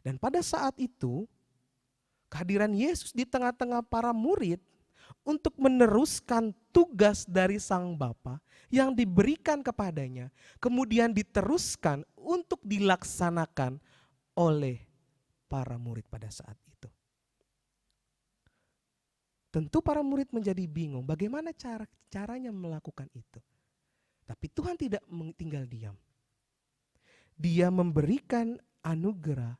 Dan pada saat itu kehadiran Yesus di tengah-tengah para murid untuk meneruskan tugas dari Sang Bapa yang diberikan kepadanya, kemudian diteruskan untuk dilaksanakan oleh para murid pada saat itu. Tentu para murid menjadi bingung bagaimana caranya melakukan itu. Tapi Tuhan tidak tinggal diam. Dia memberikan anugerah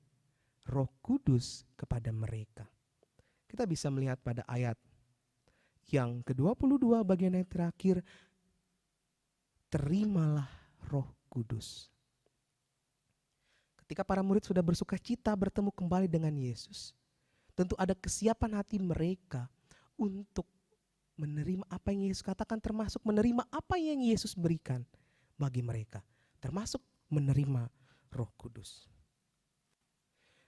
Roh Kudus kepada mereka. Kita bisa melihat pada ayat yang ke-22 bagian yang terakhir, terimalah Roh Kudus. Ketika para murid sudah bersuka cita bertemu kembali dengan Yesus, tentu ada kesiapan hati mereka untuk menerima apa yang Yesus katakan, termasuk menerima apa yang Yesus berikan bagi mereka, termasuk menerima Roh Kudus.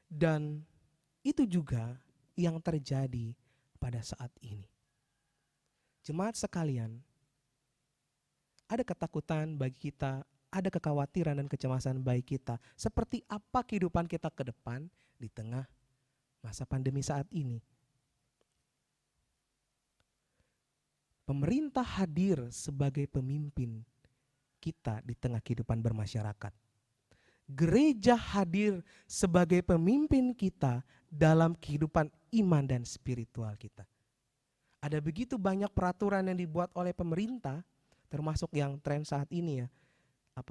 Dan itu juga yang terjadi pada saat ini. Jemaat sekalian, ada ketakutan bagi kita ada kekhawatiran dan kecemasan baik kita. Seperti apa kehidupan kita ke depan di tengah masa pandemi saat ini. Pemerintah hadir sebagai pemimpin kita di tengah kehidupan bermasyarakat. Gereja hadir sebagai pemimpin kita dalam kehidupan iman dan spiritual kita. Ada begitu banyak peraturan yang dibuat oleh pemerintah, termasuk yang tren saat ini ya.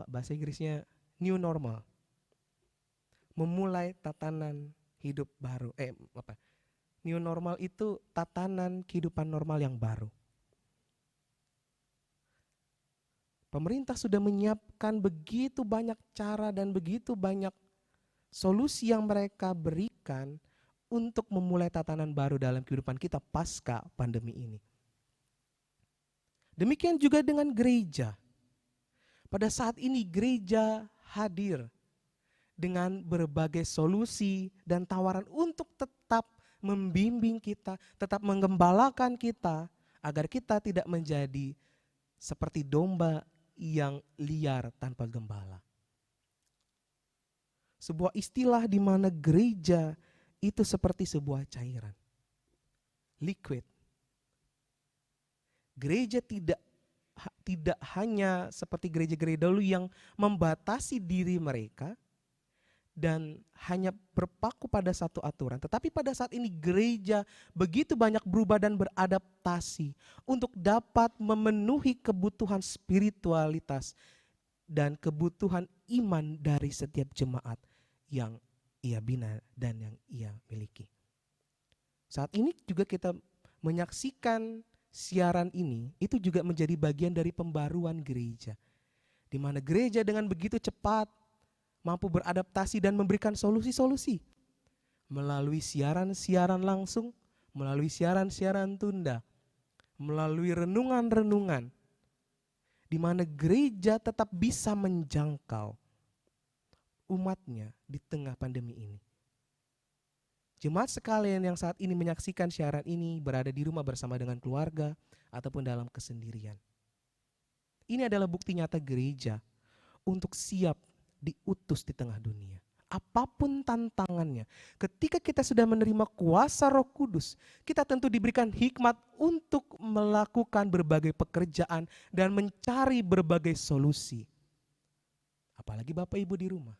Bahasa Inggrisnya new normal. Memulai tatanan hidup baru. New normal itu tatanan kehidupan normal yang baru. Pemerintah sudah menyiapkan begitu banyak cara dan begitu banyak solusi yang mereka berikan untuk memulai tatanan baru dalam kehidupan kita pasca pandemi ini. Demikian juga dengan gereja. Pada saat ini gereja hadir dengan berbagai solusi dan tawaran untuk tetap membimbing kita, tetap menggembalakan kita agar kita tidak menjadi seperti domba yang liar tanpa gembala. Sebuah istilah di mana gereja itu seperti sebuah cairan, liquid. Gereja tidak hanya seperti gereja-gereja dulu yang membatasi diri mereka dan hanya berpaku pada satu aturan. Tetapi pada saat ini gereja begitu banyak berubah dan beradaptasi untuk dapat memenuhi kebutuhan spiritualitas dan kebutuhan iman dari setiap jemaat yang ia bina dan yang ia miliki. Saat ini juga kita menyaksikan siaran ini, itu juga menjadi bagian dari pembaruan gereja. Di mana gereja dengan begitu cepat mampu beradaptasi dan memberikan solusi-solusi. Melalui siaran-siaran langsung, melalui siaran-siaran tunda, melalui renungan-renungan. Di mana gereja tetap bisa menjangkau umatnya di tengah pandemi ini. Jemaat sekalian yang saat ini menyaksikan siaran ini berada di rumah bersama dengan keluarga ataupun dalam kesendirian. Ini adalah bukti nyata gereja untuk siap diutus di tengah dunia. Apapun tantangannya, ketika kita sudah menerima kuasa Roh Kudus, kita tentu diberikan hikmat untuk melakukan berbagai pekerjaan dan mencari berbagai solusi. Apalagi Bapak Ibu di rumah.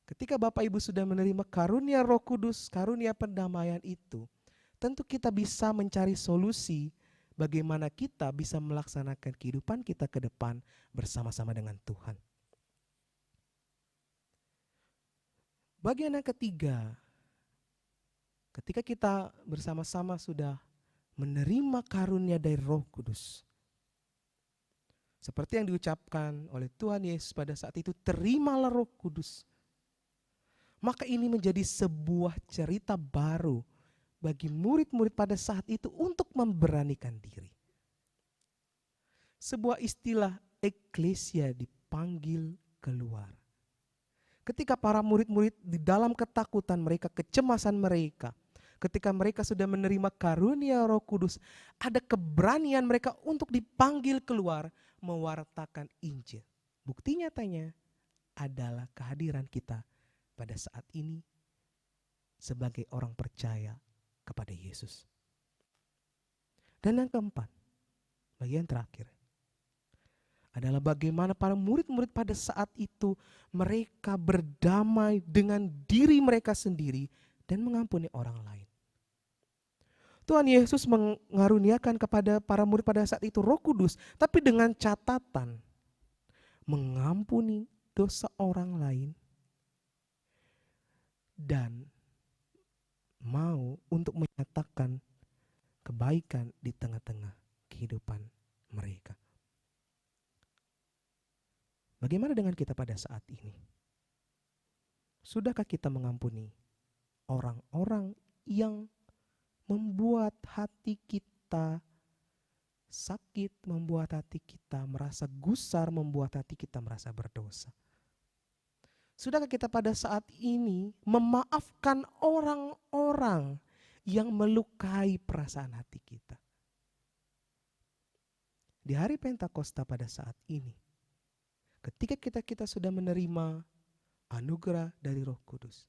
Ketika Bapak Ibu sudah menerima karunia Roh Kudus, karunia pendamaian itu, tentu kita bisa mencari solusi bagaimana kita bisa melaksanakan kehidupan kita ke depan bersama-sama dengan Tuhan. Bagian yang ketiga, ketika kita bersama-sama sudah menerima karunia dari Roh Kudus, seperti yang diucapkan oleh Tuhan Yesus pada saat itu, terimalah Roh Kudus. Maka ini menjadi sebuah cerita baru bagi murid-murid pada saat itu untuk memberanikan diri. Sebuah istilah eklesia dipanggil keluar. Ketika para murid-murid di dalam ketakutan mereka, kecemasan mereka, ketika mereka sudah menerima karunia Roh Kudus, ada keberanian mereka untuk dipanggil keluar mewartakan Injil. Bukti nyatanya adalah kehadiran kita pada saat ini sebagai orang percaya kepada Yesus. Dan yang keempat, bagian terakhir, adalah bagaimana para murid-murid pada saat itu mereka berdamai dengan diri mereka sendiri dan mengampuni orang lain. Tuhan Yesus mengaruniakan kepada para murid pada saat itu Roh Kudus, tapi dengan catatan mengampuni dosa orang lain dan mau untuk menyatakan kebaikan di tengah-tengah kehidupan mereka. Bagaimana dengan kita pada saat ini? Sudahkah kita mengampuni orang-orang yang membuat hati kita sakit, membuat hati kita merasa gusar, membuat hati kita merasa berdosa? Sudahkah kita pada saat ini memaafkan orang-orang yang melukai perasaan hati kita? Di hari Pentakosta pada saat ini, Ketika kita sudah menerima anugerah dari Roh Kudus,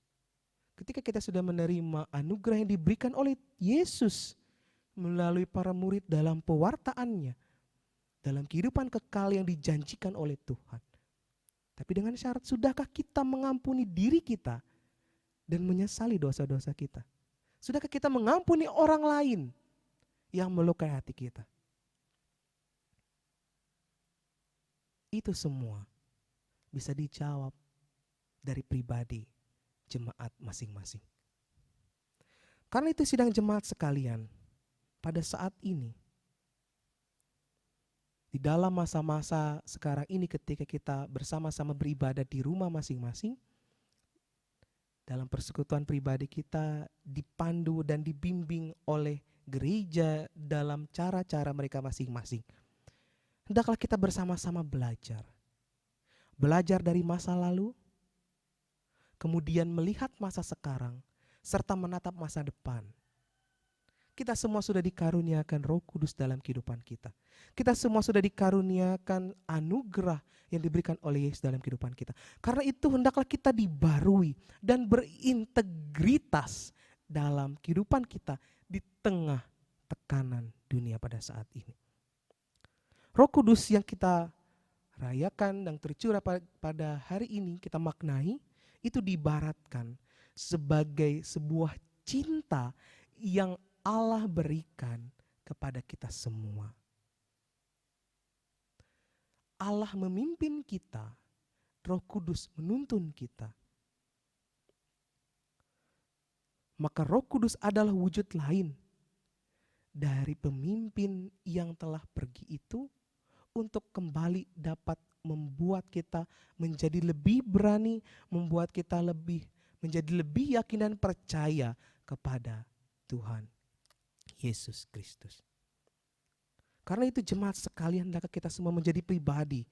ketika kita sudah menerima anugerah yang diberikan oleh Yesus melalui para murid dalam pewartaannya, dalam kehidupan kekal yang dijanjikan oleh Tuhan. Tapi dengan syarat, sudahkah kita mengampuni diri kita dan menyesali dosa-dosa kita? Sudahkah kita mengampuni orang lain yang melukai hati kita? Itu semua bisa dijawab dari pribadi jemaat masing-masing. Karena itu sidang jemaat sekalian, pada saat ini, di dalam masa-masa sekarang ini ketika kita bersama-sama beribadah di rumah masing-masing, dalam persekutuan pribadi kita dipandu dan dibimbing oleh gereja dalam cara-cara mereka masing-masing. Hendaklah kita bersama-sama belajar. Belajar dari masa lalu, kemudian melihat masa sekarang, serta menatap masa depan. Kita semua sudah dikaruniakan Roh Kudus dalam kehidupan kita. Kita semua sudah dikaruniakan anugerah yang diberikan oleh Yesus dalam kehidupan kita. Karena itu hendaklah kita dibarui dan berintegritas dalam kehidupan kita di tengah tekanan dunia pada saat ini. Roh Kudus yang kita rayakan dan tercurah pada hari ini, kita maknai, itu diibaratkan sebagai sebuah cinta yang Allah berikan kepada kita semua. Allah memimpin kita, Roh Kudus menuntun kita. Maka Roh Kudus adalah wujud lain dari pemimpin yang telah pergi itu untuk kembali dapat membuat kita menjadi lebih berani, membuat kita menjadi lebih yakin dan percaya kepada Tuhan Yesus Kristus. Karena itu jemaat sekalian, hendaklah kita semua menjadi pribadi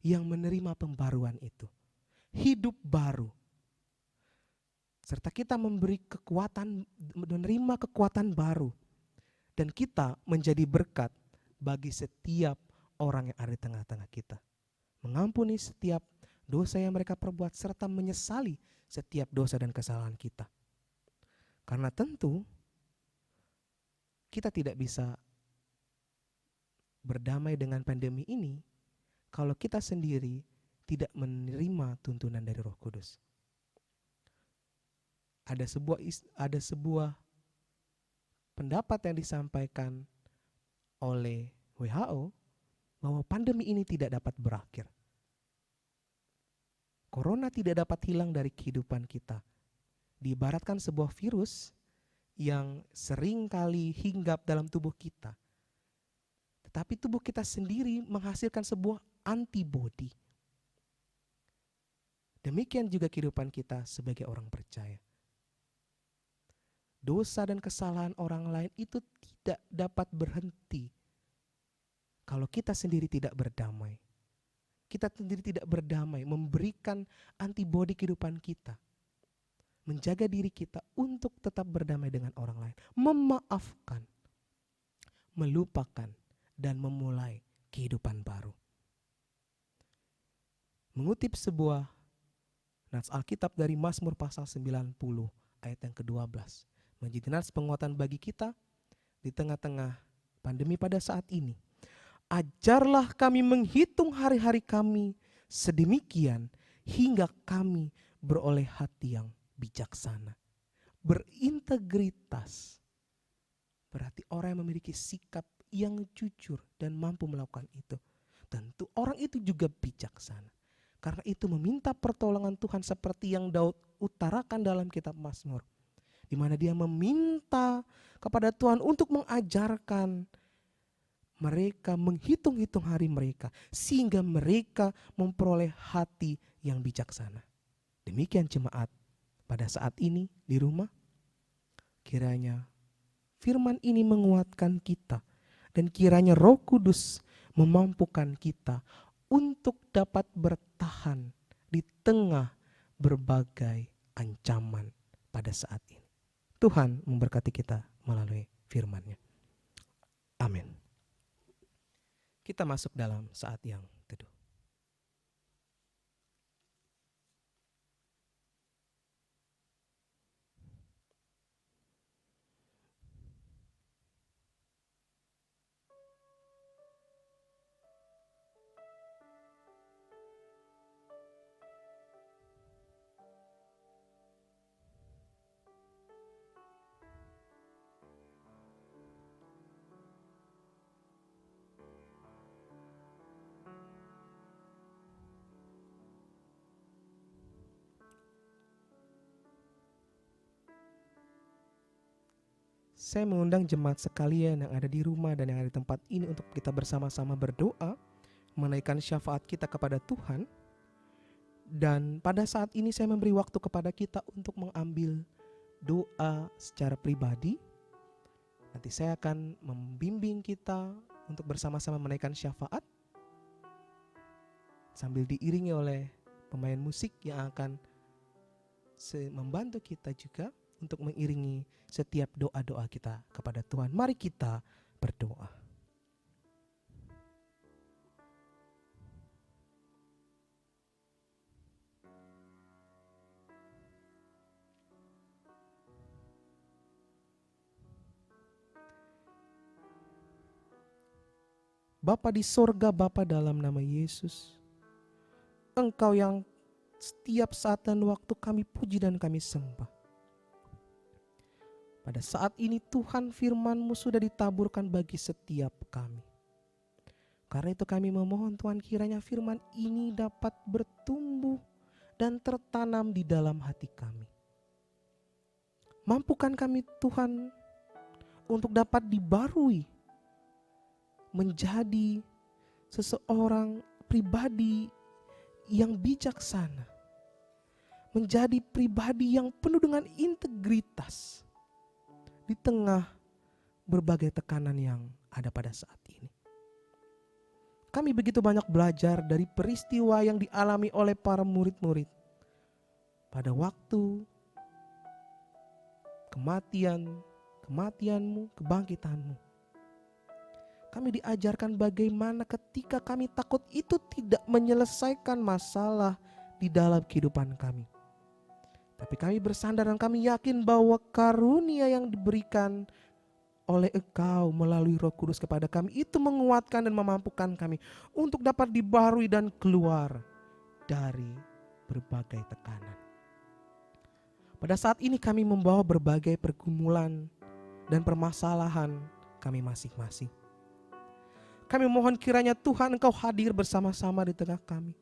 yang menerima pembaruan itu. Hidup baru. Serta kita menerima kekuatan baru. Dan kita menjadi berkat bagi setiap orang yang ada di tengah-tengah kita. Mengampuni setiap dosa yang mereka perbuat serta menyesali setiap dosa dan kesalahan kita. Karena tentu kita tidak bisa berdamai dengan pandemi ini kalau kita sendiri tidak menerima tuntunan dari Roh Kudus. Ada sebuah pendapat yang disampaikan oleh WHO bahwa pandemi ini tidak dapat berakhir. Corona tidak dapat hilang dari kehidupan kita. Diibaratkan sebuah virus yang sering kali hinggap dalam tubuh kita. Tetapi tubuh kita sendiri menghasilkan sebuah antibodi. Demikian juga kehidupan kita sebagai orang percaya. Dosa dan kesalahan orang lain itu tidak dapat berhenti kalau kita sendiri tidak berdamai. Kita sendiri tidak berdamai, memberikan antibodi kehidupan kita. Menjaga diri kita untuk tetap berdamai dengan orang lain. Memaafkan, melupakan, dan memulai kehidupan baru. Mengutip sebuah nats Alkitab dari Mazmur pasal 90 ayat yang ke-12. Menjadi nats penguatan bagi kita di tengah-tengah pandemi pada saat ini. Ajarlah kami menghitung hari-hari kami sedemikian hingga kami beroleh hati yang bijaksana. Berintegritas berarti orang yang memiliki sikap yang jujur dan mampu melakukan itu. Tentu orang itu juga bijaksana. Karena itu meminta pertolongan Tuhan seperti yang Daud utarakan dalam kitab Mazmur. Di mana dia meminta kepada Tuhan untuk mengajarkan mereka menghitung-hitung hari mereka sehingga mereka memperoleh hati yang bijaksana. Demikian jemaat pada saat ini di rumah. Kiranya firman ini menguatkan kita dan kiranya Roh Kudus memampukan kita untuk dapat bertahan di tengah berbagai ancaman pada saat ini. Tuhan memberkati kita melalui firman-Nya. Amin. Kita masuk dalam saat yang teduh. Saya mengundang jemaat sekalian yang ada di rumah dan yang ada di tempat ini untuk kita bersama-sama berdoa, menaikkan syafaat kita kepada Tuhan. Dan pada saat ini saya memberi waktu kepada kita untuk mengambil doa secara pribadi. Nanti saya akan membimbing kita untuk bersama-sama menaikkan syafaat sambil diiringi oleh pemain musik yang akan membantu kita juga untuk mengiringi setiap doa-doa kita kepada Tuhan. Mari kita berdoa. Bapa di sorga, Bapa dalam nama Yesus, Engkau yang setiap saat dan waktu kami puji dan kami sembah. Pada saat ini Tuhan, firman-Mu sudah ditaburkan bagi setiap kami. Karena itu kami memohon Tuhan, kiranya firman ini dapat bertumbuh dan tertanam di dalam hati kami. Mampukan kami Tuhan untuk dapat dibarui menjadi seseorang pribadi yang bijaksana, menjadi pribadi yang penuh dengan integritas di tengah berbagai tekanan yang ada pada saat ini. Kami begitu banyak belajar dari peristiwa yang dialami oleh para murid-murid pada waktu kematian-Mu, kebangkitan-Mu. Kami diajarkan bagaimana ketika kami takut itu tidak menyelesaikan masalah di dalam kehidupan kami. Tapi kami bersandar dan kami yakin bahwa karunia yang diberikan oleh Engkau melalui Roh Kudus kepada kami itu menguatkan dan memampukan kami untuk dapat dibarui dan keluar dari berbagai tekanan. Pada saat ini kami membawa berbagai pergumulan dan permasalahan kami masing-masing. Kami mohon kiranya Tuhan Engkau hadir bersama-sama di tengah kami.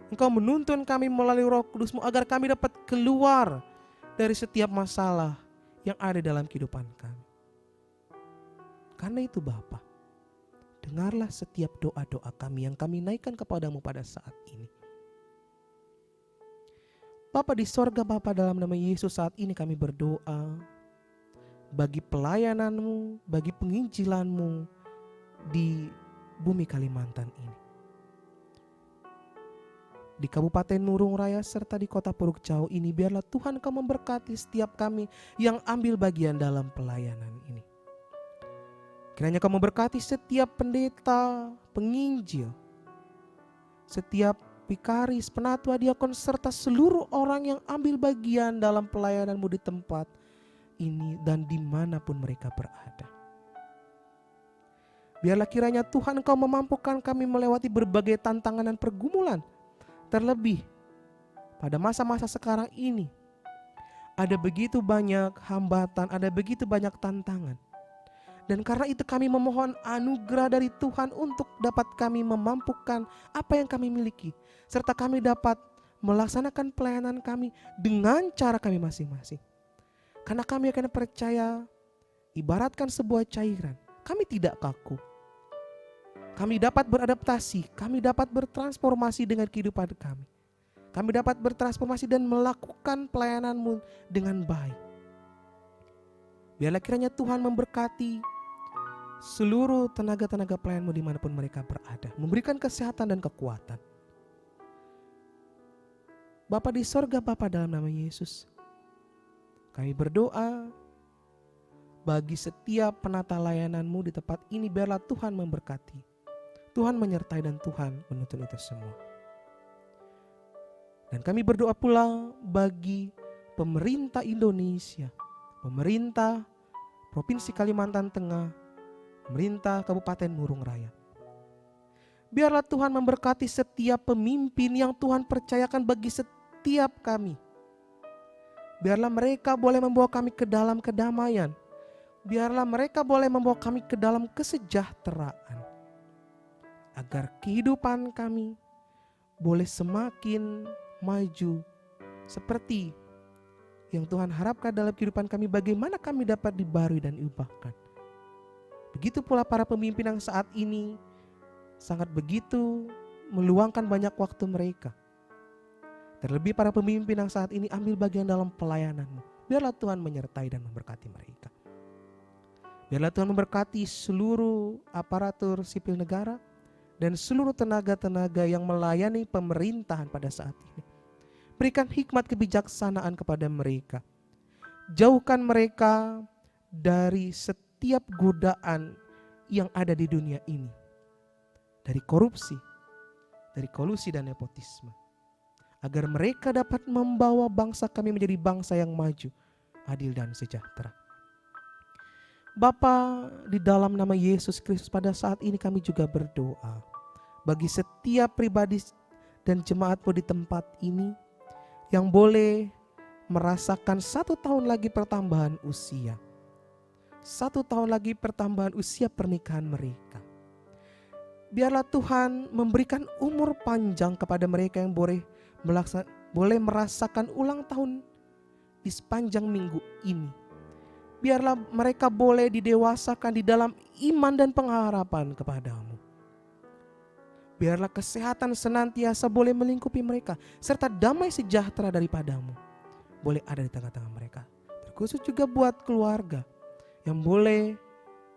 Engkau menuntun kami melalui Roh Kudus-Mu agar kami dapat keluar dari setiap masalah yang ada dalam kehidupan kami. Karena itu Bapa, dengarlah setiap doa-doa kami yang kami naikkan kepadamu pada saat ini. Bapa di sorga, Bapa dalam nama Yesus, saat ini kami berdoa bagi pelayanan-Mu, bagi penginjilan-Mu di bumi Kalimantan ini. Di Kabupaten Murung Raya serta di Kota Puruk Jauh ini, biarlah Tuhan Kau memberkati setiap kami yang ambil bagian dalam pelayanan ini. Kiranya Kau memberkati setiap pendeta, penginjil, setiap vikaris, penatua, diakon, serta seluruh orang yang ambil bagian dalam pelayanan-Mu di tempat ini dan dimanapun mereka berada. Biarlah kiranya Tuhan Engkau memampukan kami melewati berbagai tantangan dan pergumulan. Terlebih pada masa-masa sekarang ini, ada begitu banyak hambatan, ada begitu banyak tantangan. Dan karena itu kami memohon anugerah dari Tuhan untuk dapat kami memampukan apa yang kami miliki. Serta kami dapat melaksanakan pelayanan kami dengan cara kami masing-masing. Karena kami akan percaya, ibaratkan sebuah cairan, kami tidak kaku. Kami dapat beradaptasi, kami dapat bertransformasi dengan kehidupan kami. Kami dapat bertransformasi dan melakukan pelayanan-Mu dengan baik. Biarlah kiranya Tuhan memberkati seluruh tenaga-tenaga pelayan-Mu dimanapun mereka berada, memberikan kesehatan dan kekuatan. Bapa di sorga, Bapa dalam nama Yesus, kami berdoa bagi setiap penata layanan-Mu di tempat ini, biarlah Tuhan memberkati, Tuhan menyertai dan Tuhan menuntun itu semua. Dan kami berdoa pula bagi pemerintah Indonesia, pemerintah Provinsi Kalimantan Tengah, pemerintah Kabupaten Murung Raya. Biarlah Tuhan memberkati setiap pemimpin yang Tuhan percayakan bagi setiap kami. Biarlah mereka boleh membawa kami ke dalam kedamaian. Biarlah mereka boleh membawa kami ke dalam kesejahteraan. Agar kehidupan kami boleh semakin maju seperti yang Tuhan harapkan dalam kehidupan kami, bagaimana kami dapat dibarui dan diubahkan. Begitu pula para pemimpin yang saat ini sangat begitu meluangkan banyak waktu mereka. Terlebih para pemimpin yang saat ini ambil bagian dalam pelayanan-Mu. Biarlah Tuhan menyertai dan memberkati mereka. Biarlah Tuhan memberkati seluruh aparatur sipil negara dan seluruh tenaga-tenaga yang melayani pemerintahan pada saat ini. Berikan hikmat kebijaksanaan kepada mereka. Jauhkan mereka dari setiap godaan yang ada di dunia ini. Dari korupsi, dari kolusi dan nepotisme. Agar mereka dapat membawa bangsa kami menjadi bangsa yang maju, adil dan sejahtera. Bapa, di dalam nama Yesus Kristus pada saat ini kami juga berdoa bagi setiap pribadi dan jemaat-Mu di tempat ini yang boleh merasakan 1 tahun lagi pertambahan usia. 1 tahun lagi pertambahan usia pernikahan mereka. Biarlah Tuhan memberikan umur panjang kepada mereka yang boleh merasakan ulang tahun di sepanjang minggu ini. Biarlah mereka boleh didewasakan di dalam iman dan pengharapan kepada-Mu. Biarlah kesehatan senantiasa boleh melingkupi mereka, serta damai sejahtera daripada-Mu boleh ada di tengah-tengah mereka. Terkhusus juga buat keluarga yang boleh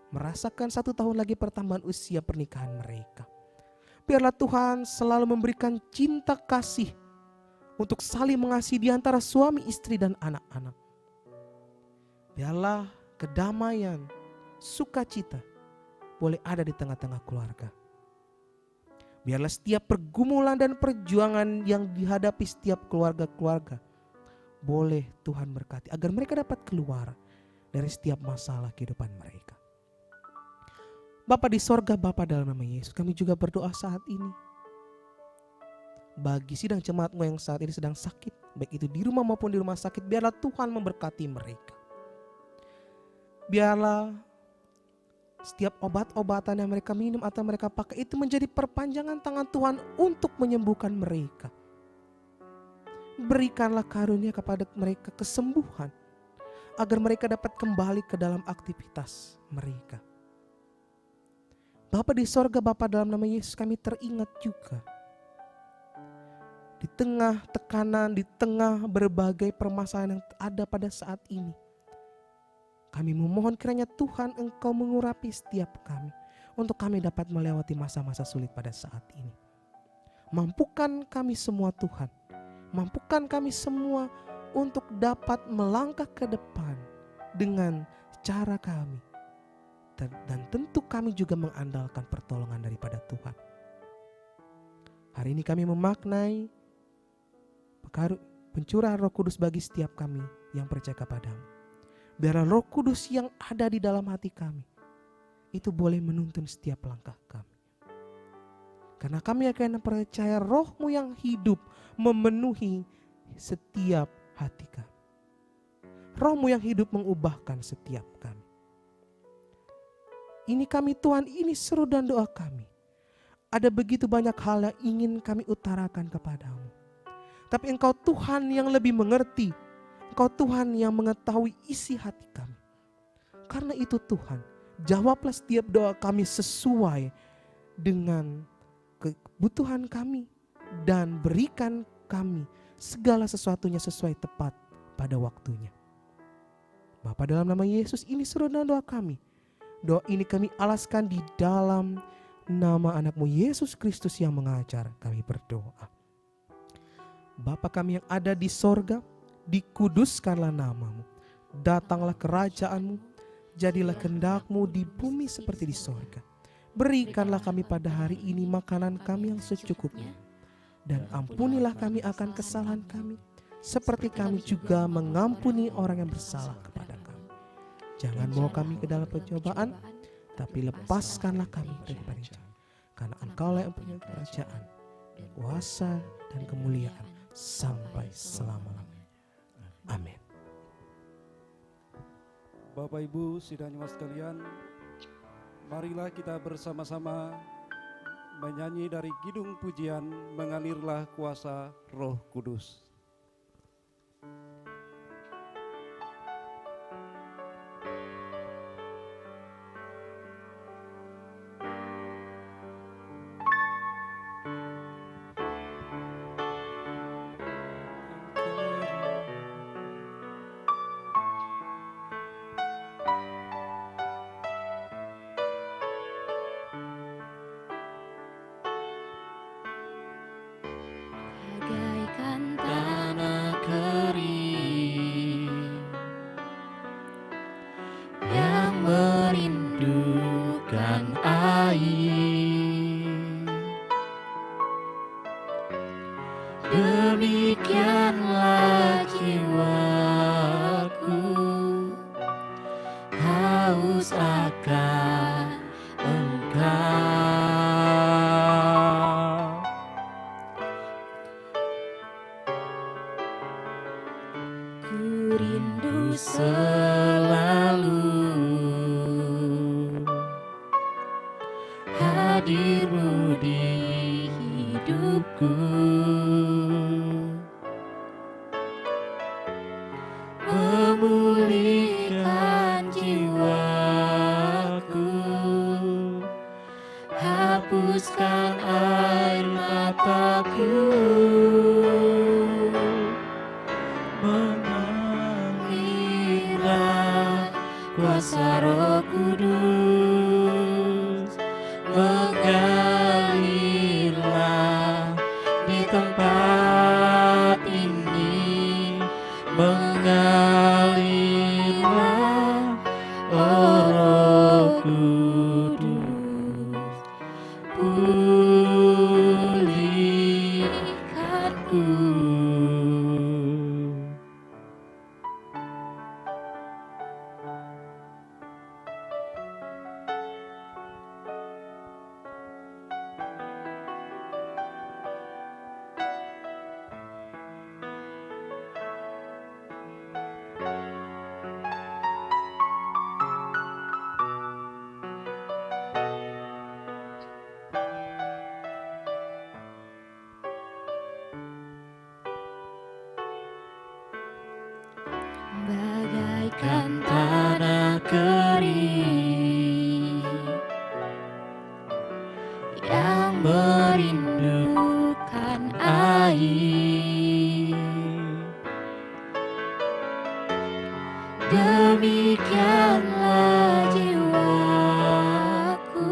merasakan 1 tahun lagi pertambahan usia pernikahan mereka. Biarlah Tuhan selalu memberikan cinta kasih untuk saling mengasihi di antara suami, istri, dan anak-anak. Biarlah kedamaian, sukacita boleh ada di tengah-tengah keluarga. Biarlah setiap pergumulan dan perjuangan yang dihadapi setiap keluarga-keluarga boleh Tuhan berkati agar mereka dapat keluar dari setiap masalah kehidupan mereka. Bapa di sorga, Bapa dalam nama Yesus, kami juga berdoa saat ini bagi sidang jemaat-Mu yang saat ini sedang sakit, baik itu di rumah maupun di rumah sakit. Biarlah Tuhan memberkati mereka. Biarlah setiap obat-obatan yang mereka minum atau mereka pakai itu menjadi perpanjangan tangan Tuhan untuk menyembuhkan mereka. Berikanlah karunia kepada mereka kesembuhan, agar mereka dapat kembali ke dalam aktivitas mereka. Bapa di sorga, Bapa dalam nama Yesus, kami teringat juga di tengah tekanan, di tengah berbagai permasalahan yang ada pada saat ini. Kami memohon kiranya Tuhan Engkau mengurapi setiap kami, untuk kami dapat melewati masa-masa sulit pada saat ini. Mampukan kami semua Tuhan, mampukan kami semua untuk dapat melangkah ke depan dengan cara kami. Dan tentu kami juga mengandalkan pertolongan daripada Tuhan. Hari ini kami memaknai pencurahan Roh Kudus bagi setiap kami yang percaya kepada-Mu. Biarlah Roh Kudus yang ada di dalam hati kami itu boleh menuntun setiap langkah kami. Karena kami akan percaya Roh-Mu yang hidup memenuhi setiap hati kami. Roh-Mu yang hidup mengubahkan setiap kami. Ini kami Tuhan, ini seru dan doa kami. Ada begitu banyak hal yang ingin kami utarakan kepada-Mu. Tapi Engkau Tuhan yang lebih mengerti. Engkau Tuhan yang mengetahui isi hati kami. Karena itu Tuhan, jawablah setiap doa kami sesuai dengan kebutuhan kami. Dan berikan kami segala sesuatunya sesuai tepat pada waktunya. Bapa dalam nama Yesus, ini seru dan doa kami. Doa ini kami alaskan di dalam nama anak-Mu Yesus Kristus yang mengajar, kami berdoa. Bapa kami yang ada di sorga, dikuduskanlah nama-Mu. Datanglah kerajaan-Mu, jadilah kehendak-Mu di bumi seperti di sorga. Berikanlah kami pada hari ini makanan kami yang secukupnya. Dan ampunilah kami akan kesalahan kami, seperti kami juga mengampuni orang yang bersalah kepada kami. Jangan bawa kami ke dalam pencobaan, tapi lepaskanlah kami daripada jahat. Karena Engkaulah yang punya kerajaan, kuasa, dan kemuliaan sampai selama-lamanya. Amin. Bapak Ibu sidang jemaat sekalian, marilah kita bersama-sama menyanyi dari kidung pujian Mengalirlah Kuasa Roh Kudus. Demikianlah jiwaku haus akan Engkau. Ku rindu selalu hadir-Mu di hidupku, memulihkan jiwaku, hapuskan air mataku, mengalirlah kuasa Roh Kudus, mengalirlah di tempat ini, mengalirlah, oh Roh Kudus, pulihkanku. Bagaikan tanah kering yang merindukan air, demikianlah jiwaku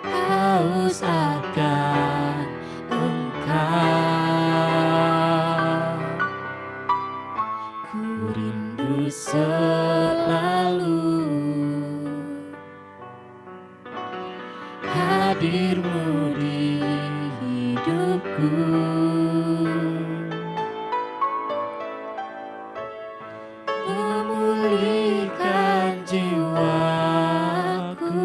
haus akan Engkau. Ku rindu selalu hadir-Mu di hidupku, memulihkan jiwaku,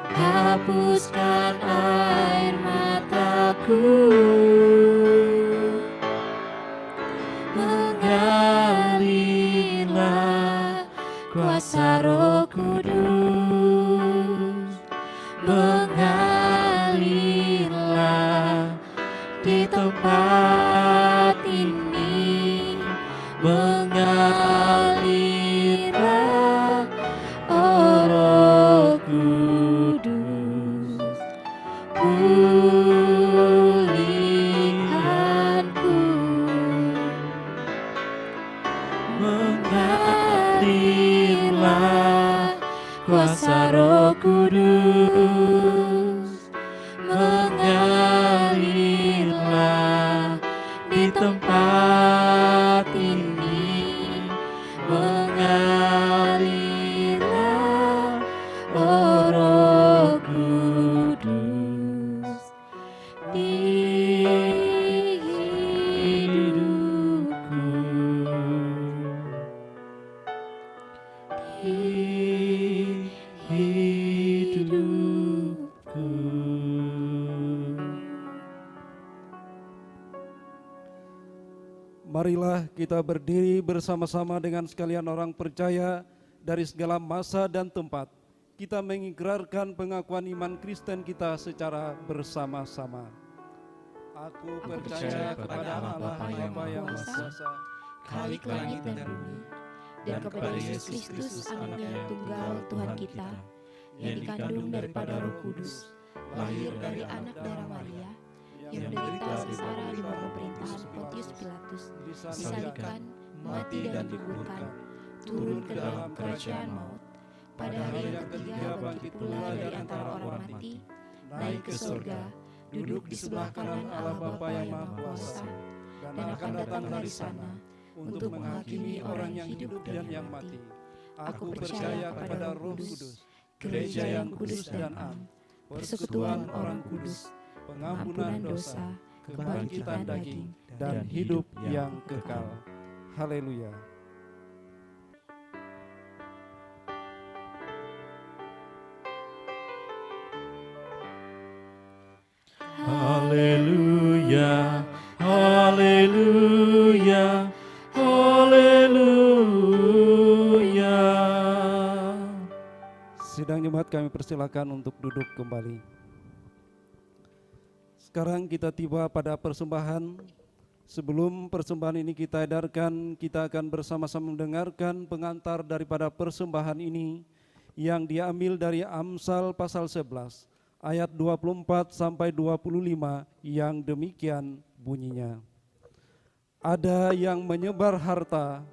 hapuskan air mataku, mengalirlah kuasa Roh Kudus, mengalirlah di tempat ini, mengalirlah, oh Roh Kudus, pulihkanku. Mengalirlah kuasa Roh Kudus, mengalirlah di tempat ini, mengalirlah, oh Roh Kudus, di hidupku, di hidupku. Marilah kita berdiri bersama-sama dengan sekalian orang percaya dari segala masa dan tempat. Kita mengikrarkan pengakuan iman Kristen kita secara bersama-sama. Aku percaya kepada Allah Bapa yang Maha Kuasa, Khalik langit dan bumi, dan kepada Yesus Kristus Anak yang tunggal Tuhan kita, yang dikandung daripada Roh Kudus, lahir dari anak darah Maria, yang menderita sengsara di bawah pemerintahan Pontius Pilatus, disalibkan, mati dan dikuburkan, turun ke dalam kerajaan maut, pada hari yang ketiga bangkit pula dari antara orang mati, naik ke surga, duduk di sebelah kanan Allah Bapa yang Maha Kuasa, dan akan datang dari sana untuk menghakimi orang yang hidup dan yang mati. Aku percaya kepada Roh Kudus, gereja yang kudus dan am, persekutuan orang kudus, pengampunan dosa, kebangkitan daging, dan hidup yang kekal. Haleluya. Haleluya, haleluya, haleluya. Sidang jemaat kami persilakan untuk duduk kembali. Sekarang kita tiba pada persembahan. Sebelum persembahan ini kita edarkan, kita akan bersama-sama mendengarkan pengantar daripada persembahan ini yang diambil dari Amsal pasal 11 ayat 24 sampai 25 yang demikian bunyinya. Ada yang menyebar harta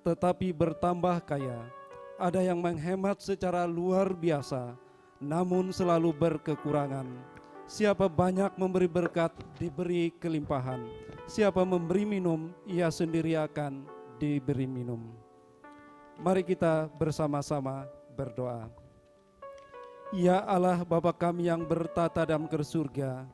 tetapi bertambah kaya, ada yang menghemat secara luar biasa namun selalu berkekurangan. Siapa banyak memberi berkat, diberi kelimpahan. Siapa memberi minum, ia sendiri akan diberi minum. Mari kita bersama-sama berdoa. Ya Allah Bapa kami yang bertata dalam surga,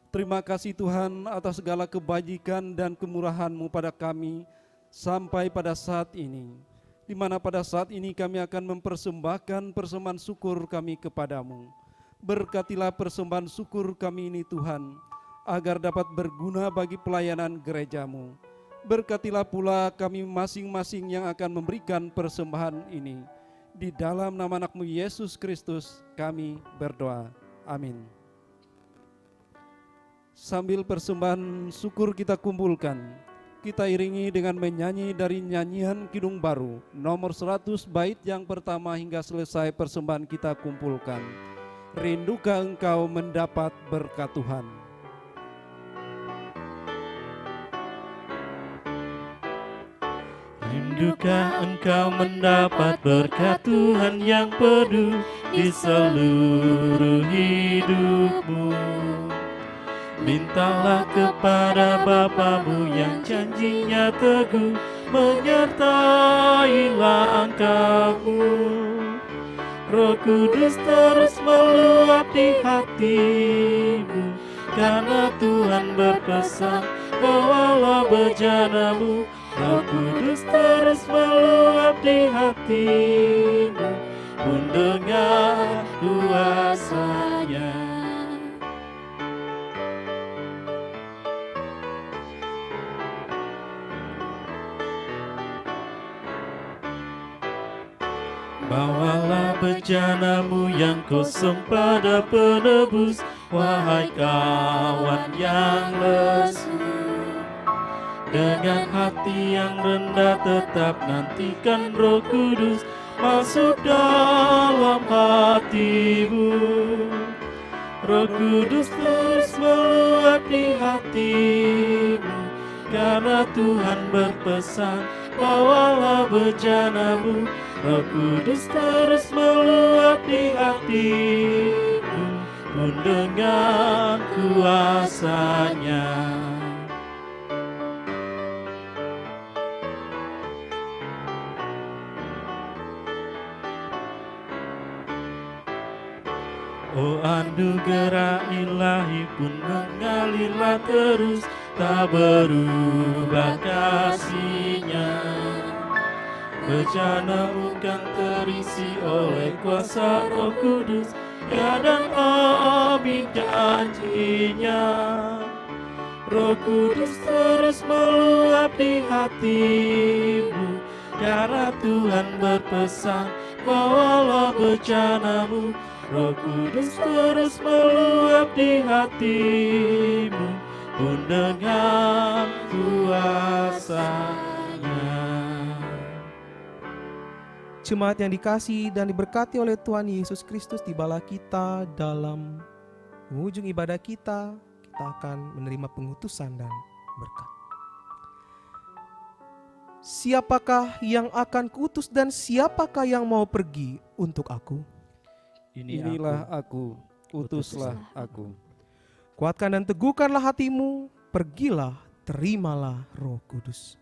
terima kasih Tuhan atas segala kebajikan dan kemurahan-Mu pada kami sampai pada saat ini, di mana pada saat ini kami akan mempersembahkan persembahan syukur kami kepadamu. Berkatilah persembahan syukur kami ini Tuhan, agar dapat berguna bagi pelayanan gereja-Mu. Berkatilah pula kami masing-masing yang akan memberikan persembahan ini. Di dalam nama anak-Mu Yesus Kristus kami berdoa. Amin. Sambil persembahan syukur kita kumpulkan, kita iringi dengan menyanyi dari nyanyian Kidung Baru nomor 100 bait yang pertama hingga selesai persembahan kita kumpulkan. Rindukah engkau mendapat berkat Tuhan? Rindukah engkau mendapat berkat Tuhan yang penuh di seluruh hidupmu? Mintalah kepada Bapamu yang janjinya teguh, menyertai langkahmu. Roh Kudus terus meluap di hatimu, karena Tuhan berpesan, bawalah bejana-Mu. Roh Kudus terus meluap di hatimu, pun dengan kuasa-Nya. Bawalah bejana-Mu yang kosong pada penebus, wahai kawan yang lesu. Dengan hati yang rendah tetap nantikan Roh Kudus masuk dalam hatimu. Roh Kudus terus meluap di hatimu, karena Tuhan berpesan, bawalah bejana-Mu. Roh Kudus terus meluap di hatimu, pun dengan kuasa-Nya. Oh anugerah ilahi pun mengalirlah terus, tak berubah kasih-Nya. Bejana-Mu kan terisi oleh kuasa Roh Kudus, ya dan amin janji-Nya. Roh Kudus terus meluap di hatimu, karena Tuhan berpesan, bawalah bejana-Mu. Roh Kudus terus meluap di hatimu, pun dengan kuasa-Nya. Jemaat yang dikasihi dan diberkati oleh Tuhan Yesus Kristus, tibalah kita dalam ujung ibadah kita. Kita akan menerima pengutusan dan berkat. Siapakah yang akan kuutus dan siapakah yang mau pergi untuk aku? Inilah aku, utuslah aku. Kuatkan dan teguhkanlah hatimu, pergilah, terimalah Roh Kudus.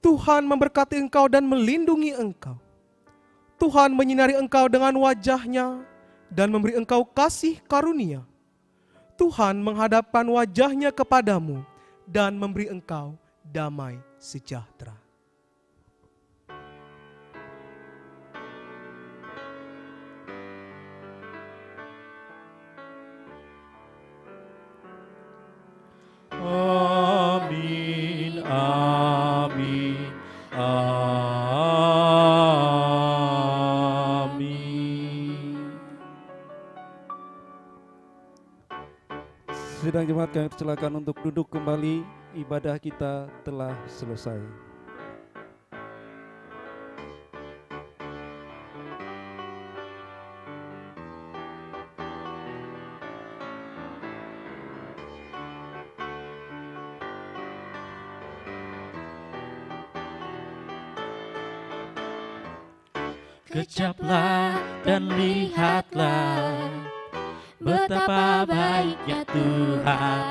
Tuhan memberkati engkau dan melindungi engkau. Tuhan menyinari engkau dengan wajah-Nya dan memberi engkau kasih karunia. Tuhan menghadapkan wajahnya kepadamu dan memberi engkau damai sejahtera. Amin, amin, amin. Sidang jemaat kami persilakan untuk duduk kembali, ibadah kita telah selesai. Kejaplah dan lihatlah betapa baiknya Tuhan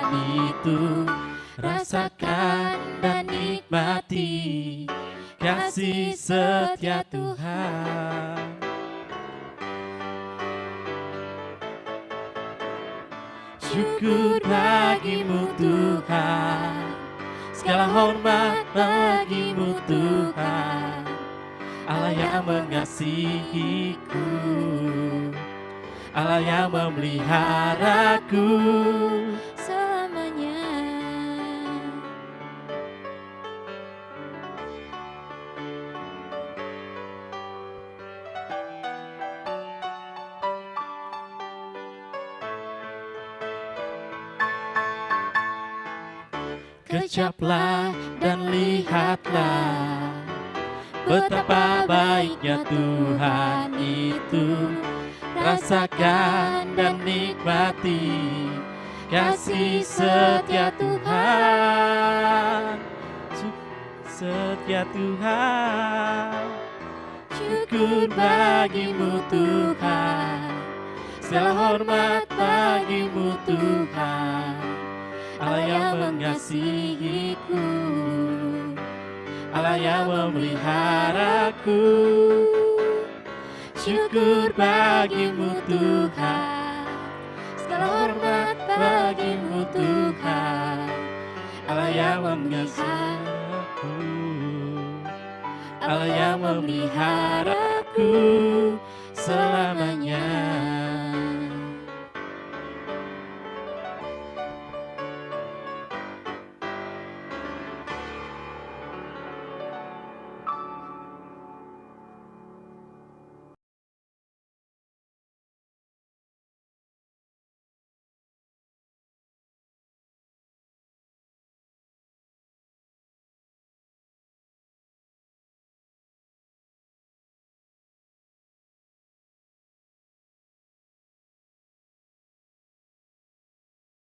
itu. Rasakan dan nikmati kasih setia Tuhan. Syukur bagimu Tuhan, segala hormat bagimu Tuhan, Allah yang mengasihiku, Allah yang memeliharaku selamanya. Kejaplah dan lihatlah betapa baiknya Tuhan itu. Rasakan dan nikmati kasih setia Tuhan. Setia Tuhan. Syukur bagimu Tuhan, segala hormat bagimu Tuhan, Allah yang mengasihiku, Allah yang memeliharaku. Syukur bagimu Tuhan, segala hormat bagimu Tuhan, Allah yang mengasihiku, Allah yang memeliharaku selamanya.